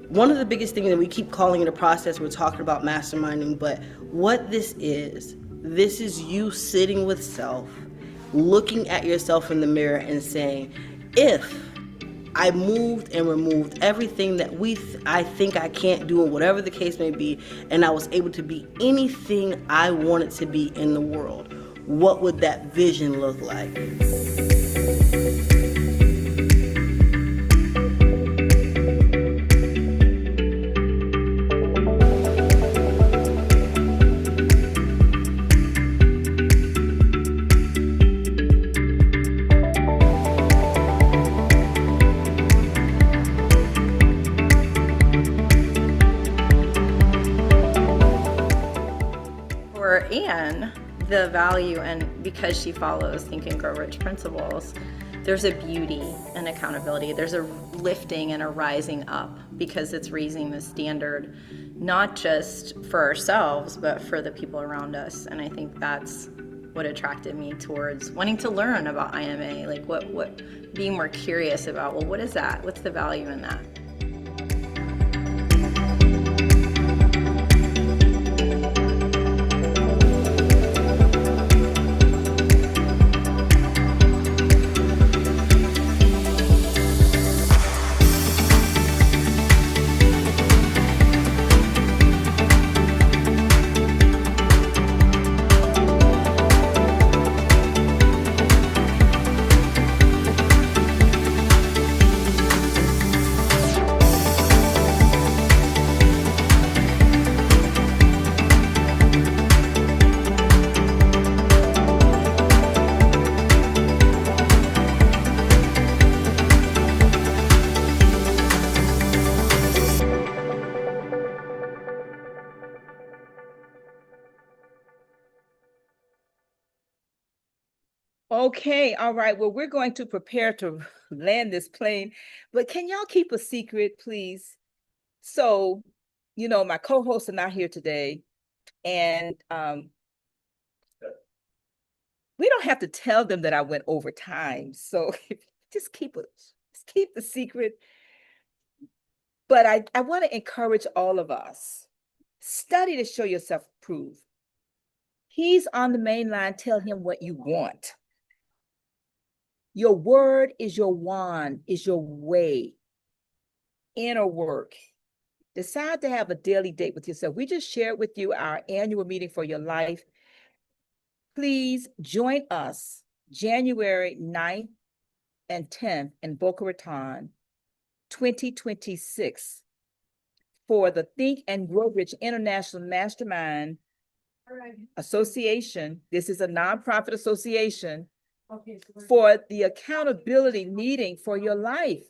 One of the biggest things that we keep calling it a process, we're talking about masterminding, but what this is you sitting with self, looking at yourself in the mirror and saying, if I moved and removed everything that I think I can't do, or whatever the case may be, and I was able to be anything I wanted to be in the world, what would that vision look like? Anne, the value, and because she follows Think and Grow Rich principles, there's a beauty and accountability. There's a lifting and a rising up, because it's raising the standard, not just for ourselves, but for the people around us. And I think that's what attracted me towards wanting to learn about IMA, like what being more curious about, well, what is that? What's the value in that? Okay, all right. Well, we're going to prepare to land this plane, but can y'all keep a secret, please? So, my co-hosts are not here today, and we don't have to tell them that I went over time. So just keep the secret. But I want to encourage all of us. Study to show yourself approved. He's on the main line. Tell him what you want. Your word is your wand, is your way. Inner work. Decide to have a daily date with yourself. We just shared with you our annual meeting for your life. Please join us January 9th and 10th in Boca Raton. 2026 for the Think and Grow Rich International Mastermind Association. This is a nonprofit association for the accountability meeting for your life.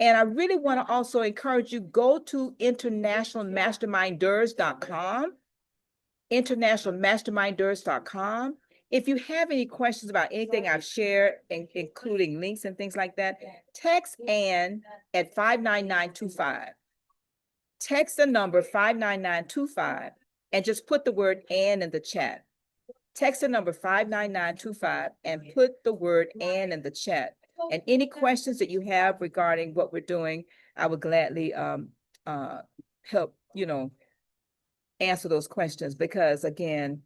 And I really want to also encourage you, go to internationalmasterminders.com, internationalmasterminders.com. If you have any questions about anything I've shared, including links and things like that, text Ann at 59925. Text the number 59925 and just put the word Ann in the chat. Text the number 59925 and put the word Ann in the chat. And any questions that you have regarding what we're doing, I would gladly help, answer those questions, because again,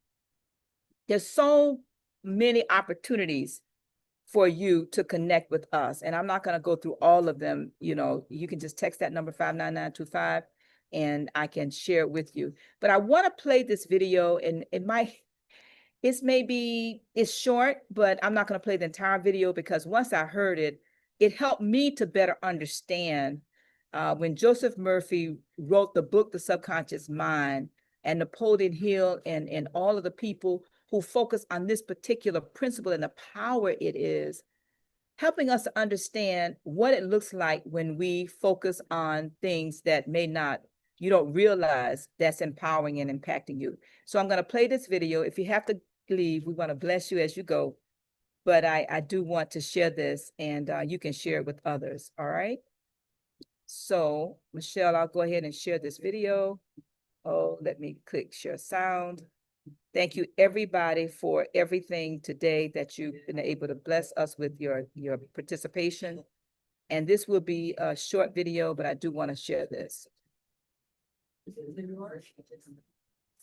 there's so many opportunities for you to connect with us. And I'm not going to go through all of them. You can just text that number 59925 and I can share it with you. But I want to play this video, and it's short, but I'm not going to play the entire video, because once I heard it, it helped me to better understand when Joseph Murphy wrote the book, The Subconscious Mind, and Napoleon Hill and all of the people who focus on this particular principle and the power it is, helping us to understand what it looks like when we focus on things that you don't realize that's empowering and impacting you. So I'm going to play this video. If you have to leave, we want to bless you as you go. But I do want to share this, and you can share it with others. All right. So Michelle, I'll go ahead and share this video. Oh, let me click share sound. Thank you everybody for everything today that you've been able to bless us with your participation. And this will be a short video, but I do want to share this.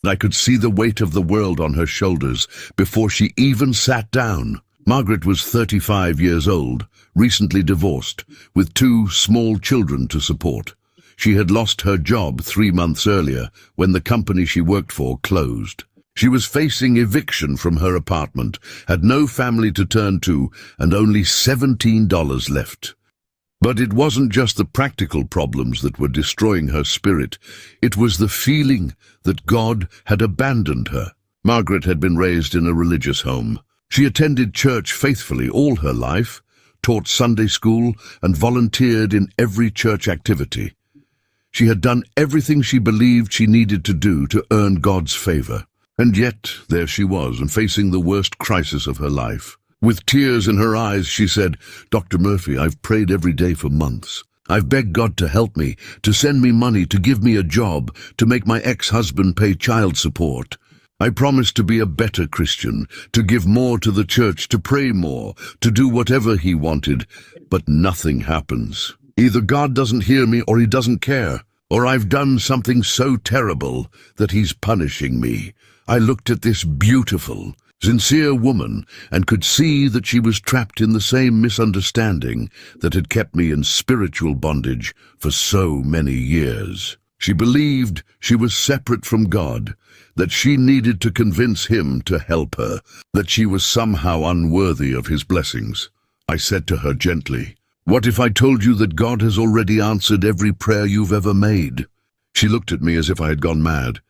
I could see the weight of the world on her shoulders before she even sat down. Margaret was 35 years old, recently divorced, with 2 small children to support. She had lost her job 3 months earlier when the company she worked for closed. She was facing eviction from her apartment, had no family to turn to, and only $17 left. But it wasn't just the practical problems that were destroying her spirit. It was the feeling that God had abandoned her. Margaret had been raised in a religious home. She attended church faithfully all her life, taught Sunday school, and volunteered in every church activity. She had done everything she believed she needed to do to earn God's favor. And yet, there she was, and facing the worst crisis of her life. With tears in her eyes, she said, "Dr. Murphy, I've prayed every day for months. I've begged God to help me, to send me money, to give me a job, to make my ex-husband pay child support. I promised to be a better Christian, to give more to the church, to pray more, to do whatever he wanted, but nothing happens. Either God doesn't hear me or he doesn't care, or I've done something so terrible that he's punishing me." I looked at this beautiful, sincere woman and could see that she was trapped in the same misunderstanding that had kept me in spiritual bondage for so many years. She believed she was separate from God, that she needed to convince him to help her, that she was somehow unworthy of his blessings. I said to her gently, "What if I told you that God has already answered every prayer you've ever made?" She looked at me as if I had gone mad.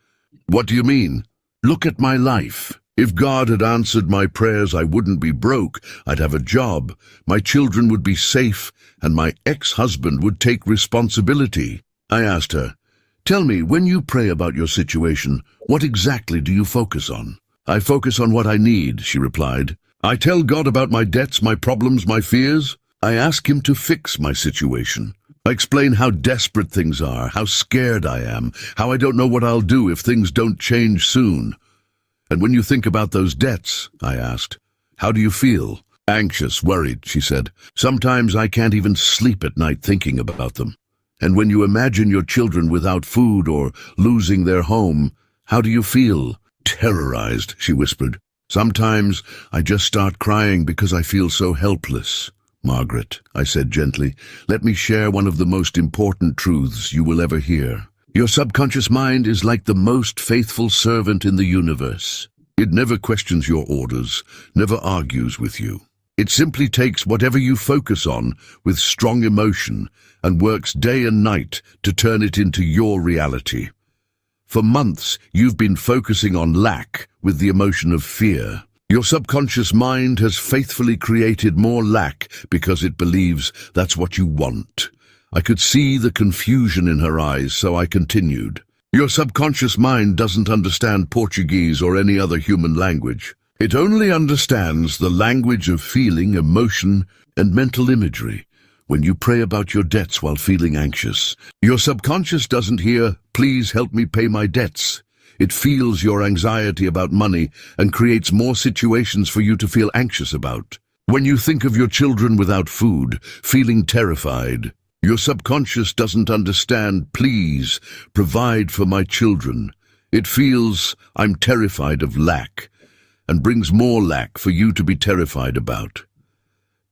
"What do you mean? Look at my life. If God had answered my prayers, I wouldn't be broke, I'd have a job, my children would be safe, and my ex-husband would take responsibility." I asked her, "Tell me, when you pray about your situation, what exactly do you focus on?" "I focus on what I need," she replied. "I tell God about my debts, my problems, my fears. I ask him to fix my situation. I explain how desperate things are, how scared I am, how I don't know what I'll do if things don't change soon." "And when you think about those debts," I asked, "how do you feel?" "Anxious, worried," she said. "Sometimes I can't even sleep at night thinking about them." "And when you imagine your children without food or losing their home, how do you feel?" "Terrorized," she whispered. "Sometimes I just start crying because I feel so helpless." "Margaret," I said gently, "let me share one of the most important truths you will ever hear. Your subconscious mind is like the most faithful servant in the universe. It never questions your orders, never argues with you. It simply takes whatever you focus on with strong emotion and works day and night to turn it into your reality. For months, you've been focusing on lack with the emotion of fear. Your subconscious mind has faithfully created more lack because it believes that's what you want. I could see the confusion in her eyes, so I continued. Your subconscious mind doesn't understand Portuguese or any other human language. It only understands the language of feeling, emotion, and mental imagery. When you pray about your debts while feeling anxious, your subconscious doesn't hear, "Please help me pay my debts." It feels your anxiety about money and creates more situations for you to feel anxious about. When you think of your children without food, feeling terrified, your subconscious doesn't understand, "Please provide for my children." It feels, "I'm terrified of lack," and brings more lack for you to be terrified about.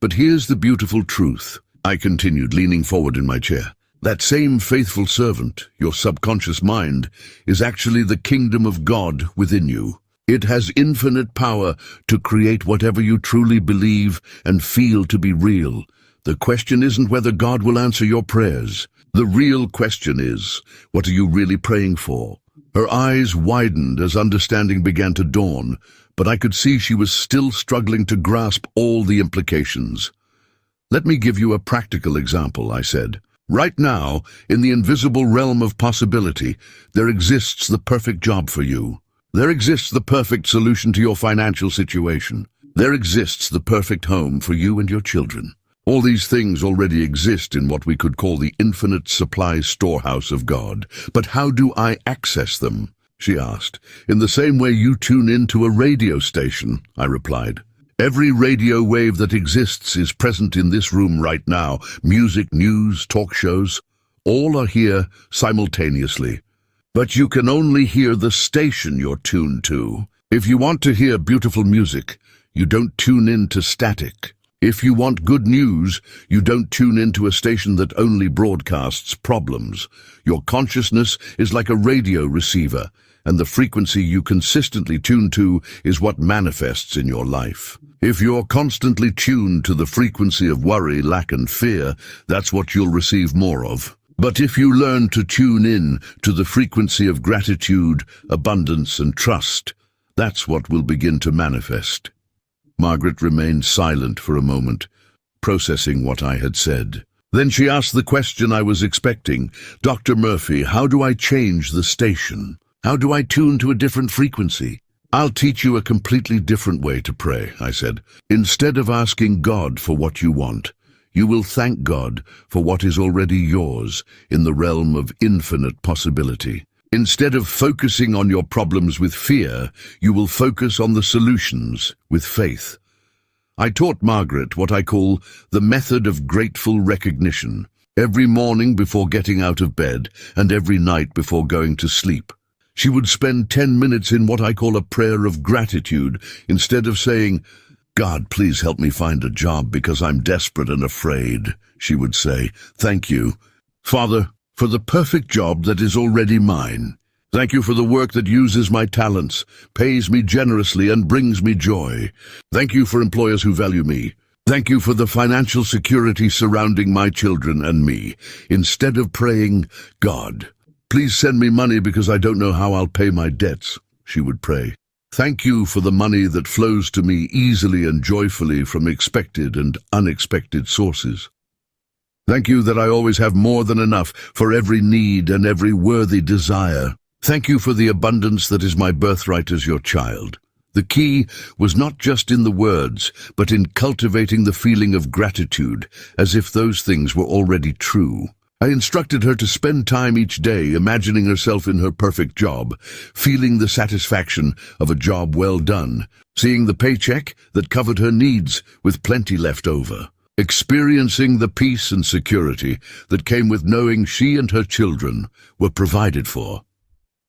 But here's the beautiful truth, I continued, leaning forward in my chair. That same faithful servant, your subconscious mind, is actually the kingdom of God within you. It has infinite power to create whatever you truly believe and feel to be real. The question isn't whether God will answer your prayers. The real question is, what are you really praying for? Her eyes widened as understanding began to dawn, but I could see she was still struggling to grasp all the implications. Let me give you a practical example, I said. Right now, in the invisible realm of possibility, there exists the perfect job for you. There exists the perfect solution to your financial situation. There exists the perfect home for you and your children. All these things already exist in what we could call the infinite supply storehouse of God. But how do I access them? She asked. In the same way you tune into a radio station, I replied. Every radio wave that exists is present in this room right now. Music, news, talk shows, all are here simultaneously. But you can only hear the station you're tuned to. If you want to hear beautiful music, you don't tune in to static. If you want good news, you don't tune into a station that only broadcasts problems. Your consciousness is like a radio receiver, and the frequency you consistently tune to is what manifests in your life. If you're constantly tuned to the frequency of worry, lack, and fear, that's what you'll receive more of. But if you learn to tune in to the frequency of gratitude, abundance, and trust, that's what will begin to manifest. Margaret remained silent for a moment, processing what I had said. Then she asked the question I was expecting. "Dr. Murphy, how do I change the station? How do I tune to a different frequency?" "I'll teach you a completely different way to pray," I said. "Instead of asking God for what you want, you will thank God for what is already yours in the realm of infinite possibility. Instead of focusing on your problems with fear, you will focus on the solutions with faith." I taught Margaret what I call the method of grateful recognition, every morning before getting out of bed and every night before going to sleep. She would spend 10 minutes in what I call a prayer of gratitude. Instead of saying, "God, please help me find a job because I'm desperate and afraid," she would say, "Thank you, Father, for the perfect job that is already mine. Thank you for the work that uses my talents, pays me generously, and brings me joy. Thank you for employers who value me. Thank you for the financial security surrounding my children and me." Instead of praying, "God, please send me money because I don't know how I'll pay my debts," she would pray, "Thank you for the money that flows to me easily and joyfully from expected and unexpected sources. Thank you that I always have more than enough for every need and every worthy desire. Thank you for the abundance that is my birthright as your child." The key was not just in the words, but in cultivating the feeling of gratitude, as if those things were already true. I instructed her to spend time each day imagining herself in her perfect job, feeling the satisfaction of a job well done, seeing the paycheck that covered her needs with plenty left over, experiencing the peace and security that came with knowing she and her children were provided for.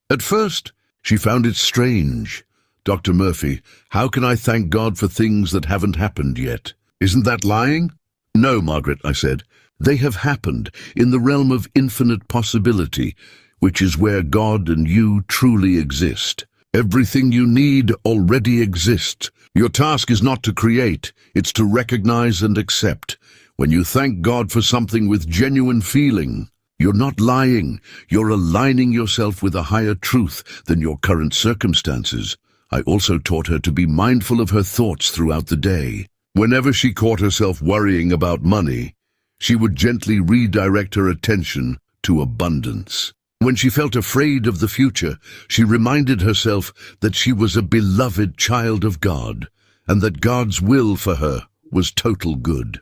At first, she found it strange. "Dr. Murphy, how can I thank God for things that haven't happened yet? Isn't that lying?" "No, Margaret," I said. "They have happened in the realm of infinite possibility, which is where God and you truly exist. Everything you need already exists. Your task is not to create, it's to recognize and accept. When you thank God for something with genuine feeling, you're not lying. You're aligning yourself with a higher truth than your current circumstances. I also taught her to be mindful of her thoughts throughout the day. Whenever she caught herself worrying about money, she would gently redirect her attention to abundance. When she felt afraid of the future, she reminded herself that she was a beloved child of God and that God's will for her was total good.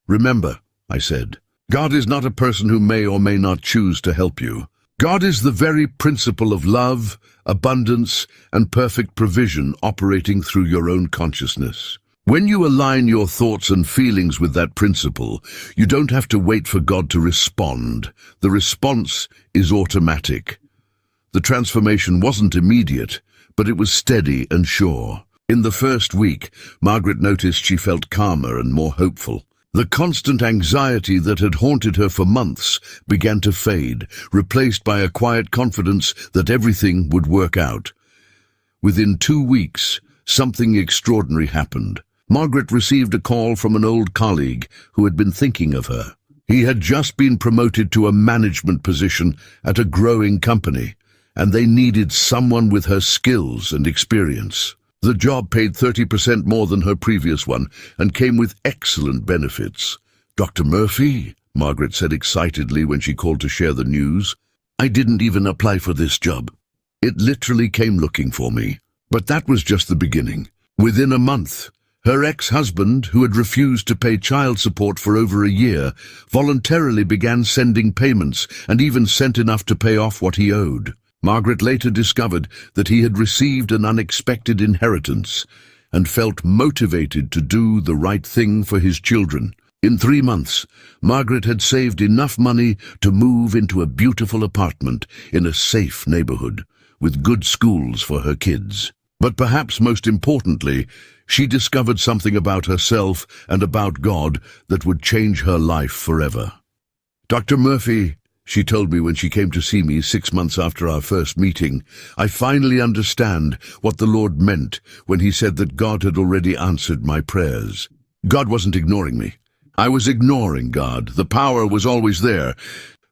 Remember, I said, God is not a person who may or may not choose to help you. God is the very principle of love, abundance, and perfect provision operating through your own consciousness. When you align your thoughts and feelings with that principle, you don't have to wait for God to respond. The response is automatic. The transformation wasn't immediate, but it was steady and sure. In the first week, Margaret noticed she felt calmer and more hopeful. The constant anxiety that had haunted her for months began to fade, replaced by a quiet confidence that everything would work out. Within 2 weeks, something extraordinary happened. Margaret received a call from an old colleague who had been thinking of her. He had just been promoted to a management position at a growing company, and they needed someone with her skills and experience. The job paid 30% more than her previous one and came with excellent benefits. "Dr. Murphy," Margaret said excitedly when she called to share the news, "I didn't even apply for this job. It literally came looking for me." But that was just the beginning. Within a month, her ex-husband, who had refused to pay child support for over a year, voluntarily began sending payments and even sent enough to pay off what he owed. Margaret later discovered that he had received an unexpected inheritance and felt motivated to do the right thing for his children. In 3 months, Margaret had saved enough money to move into a beautiful apartment in a safe neighborhood, with good schools for her kids. But perhaps most importantly, she discovered something about herself and about God that would change her life forever. "Dr. Murphy," she told me when she came to see me 6 months after our first meeting, "I finally understand what the Lord meant when he said that God had already answered my prayers. God wasn't ignoring me. I was ignoring God. The power was always there,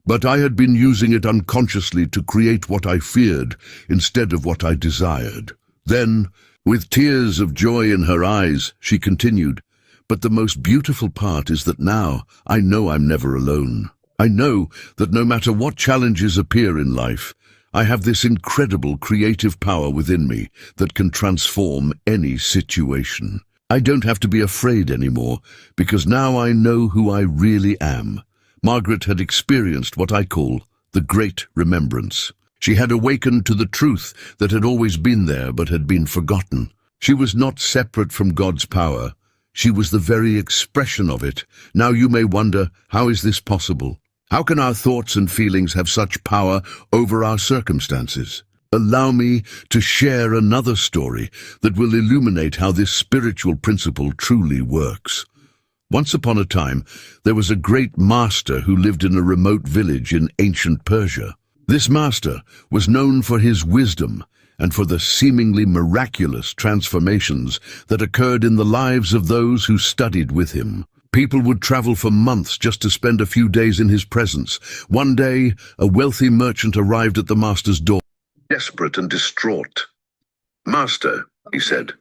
but I had been using it unconsciously to create what I feared instead of what I desired." Then, with tears of joy in her eyes, she continued, "But the most beautiful part is that now I know I'm never alone. I know that no matter what challenges appear in life, I have this incredible creative power within me that can transform any situation. I don't have to be afraid anymore, because now I know who I really am." Margaret had experienced what I call the Great Remembrance. She had awakened to the truth that had always been there but had been forgotten. She was not separate from God's power. She was the very expression of it. Now you may wonder, how is this possible? How can our thoughts and feelings have such power over our circumstances? Allow me to share another story that will illuminate how this spiritual principle truly works. Once upon a time, there was a great master who lived in a remote village in ancient Persia. This master was known for his wisdom and for the seemingly miraculous transformations that occurred in the lives of those who studied with him. People would travel for months just to spend a few days in his presence. One day, a wealthy merchant arrived at the master's door, desperate and distraught. "Master," he said,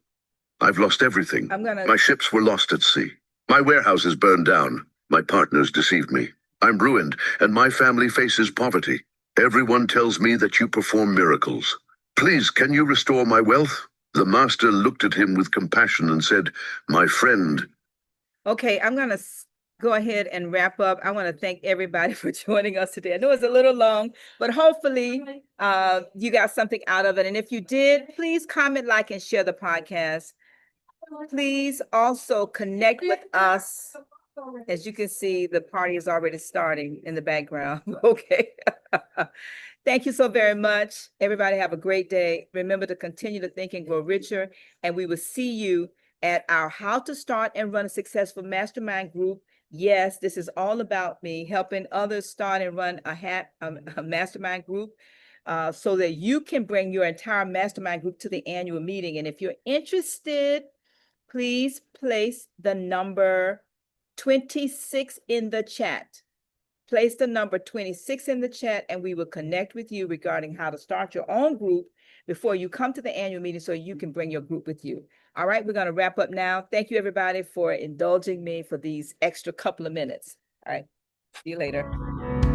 "I've lost everything. My ships were lost at sea. My warehouse is burned down. My partners deceived me. I'm ruined, and my family faces poverty. Everyone tells me that you perform miracles. Please, can you restore my wealth?" The master looked at him with compassion and said, "My friend." Okay, I'm going to go ahead and wrap up. I want to thank everybody for joining us today. I know it's a little long, but hopefully you got something out of it. And if you did, please comment, like, and share the podcast. Please also connect with us. As you can see, the party is already starting in the background. Okay. Thank you so very much. Everybody have a great day. Remember to continue to think and grow richer. And we will see you at our How to Start and Run a Successful Mastermind group. Yes, this is all about me helping others start and run a mastermind group so that you can bring your entire mastermind group to the annual meeting. And if you're interested, please place the number 26 in the chat. Place the number 26 in the chat and we will connect with you regarding how to start your own group before you come to the annual meeting so you can bring your group with you. All right, we're going to wrap up now. Thank you, everybody, for indulging me for these extra couple of minutes. All right, see you later.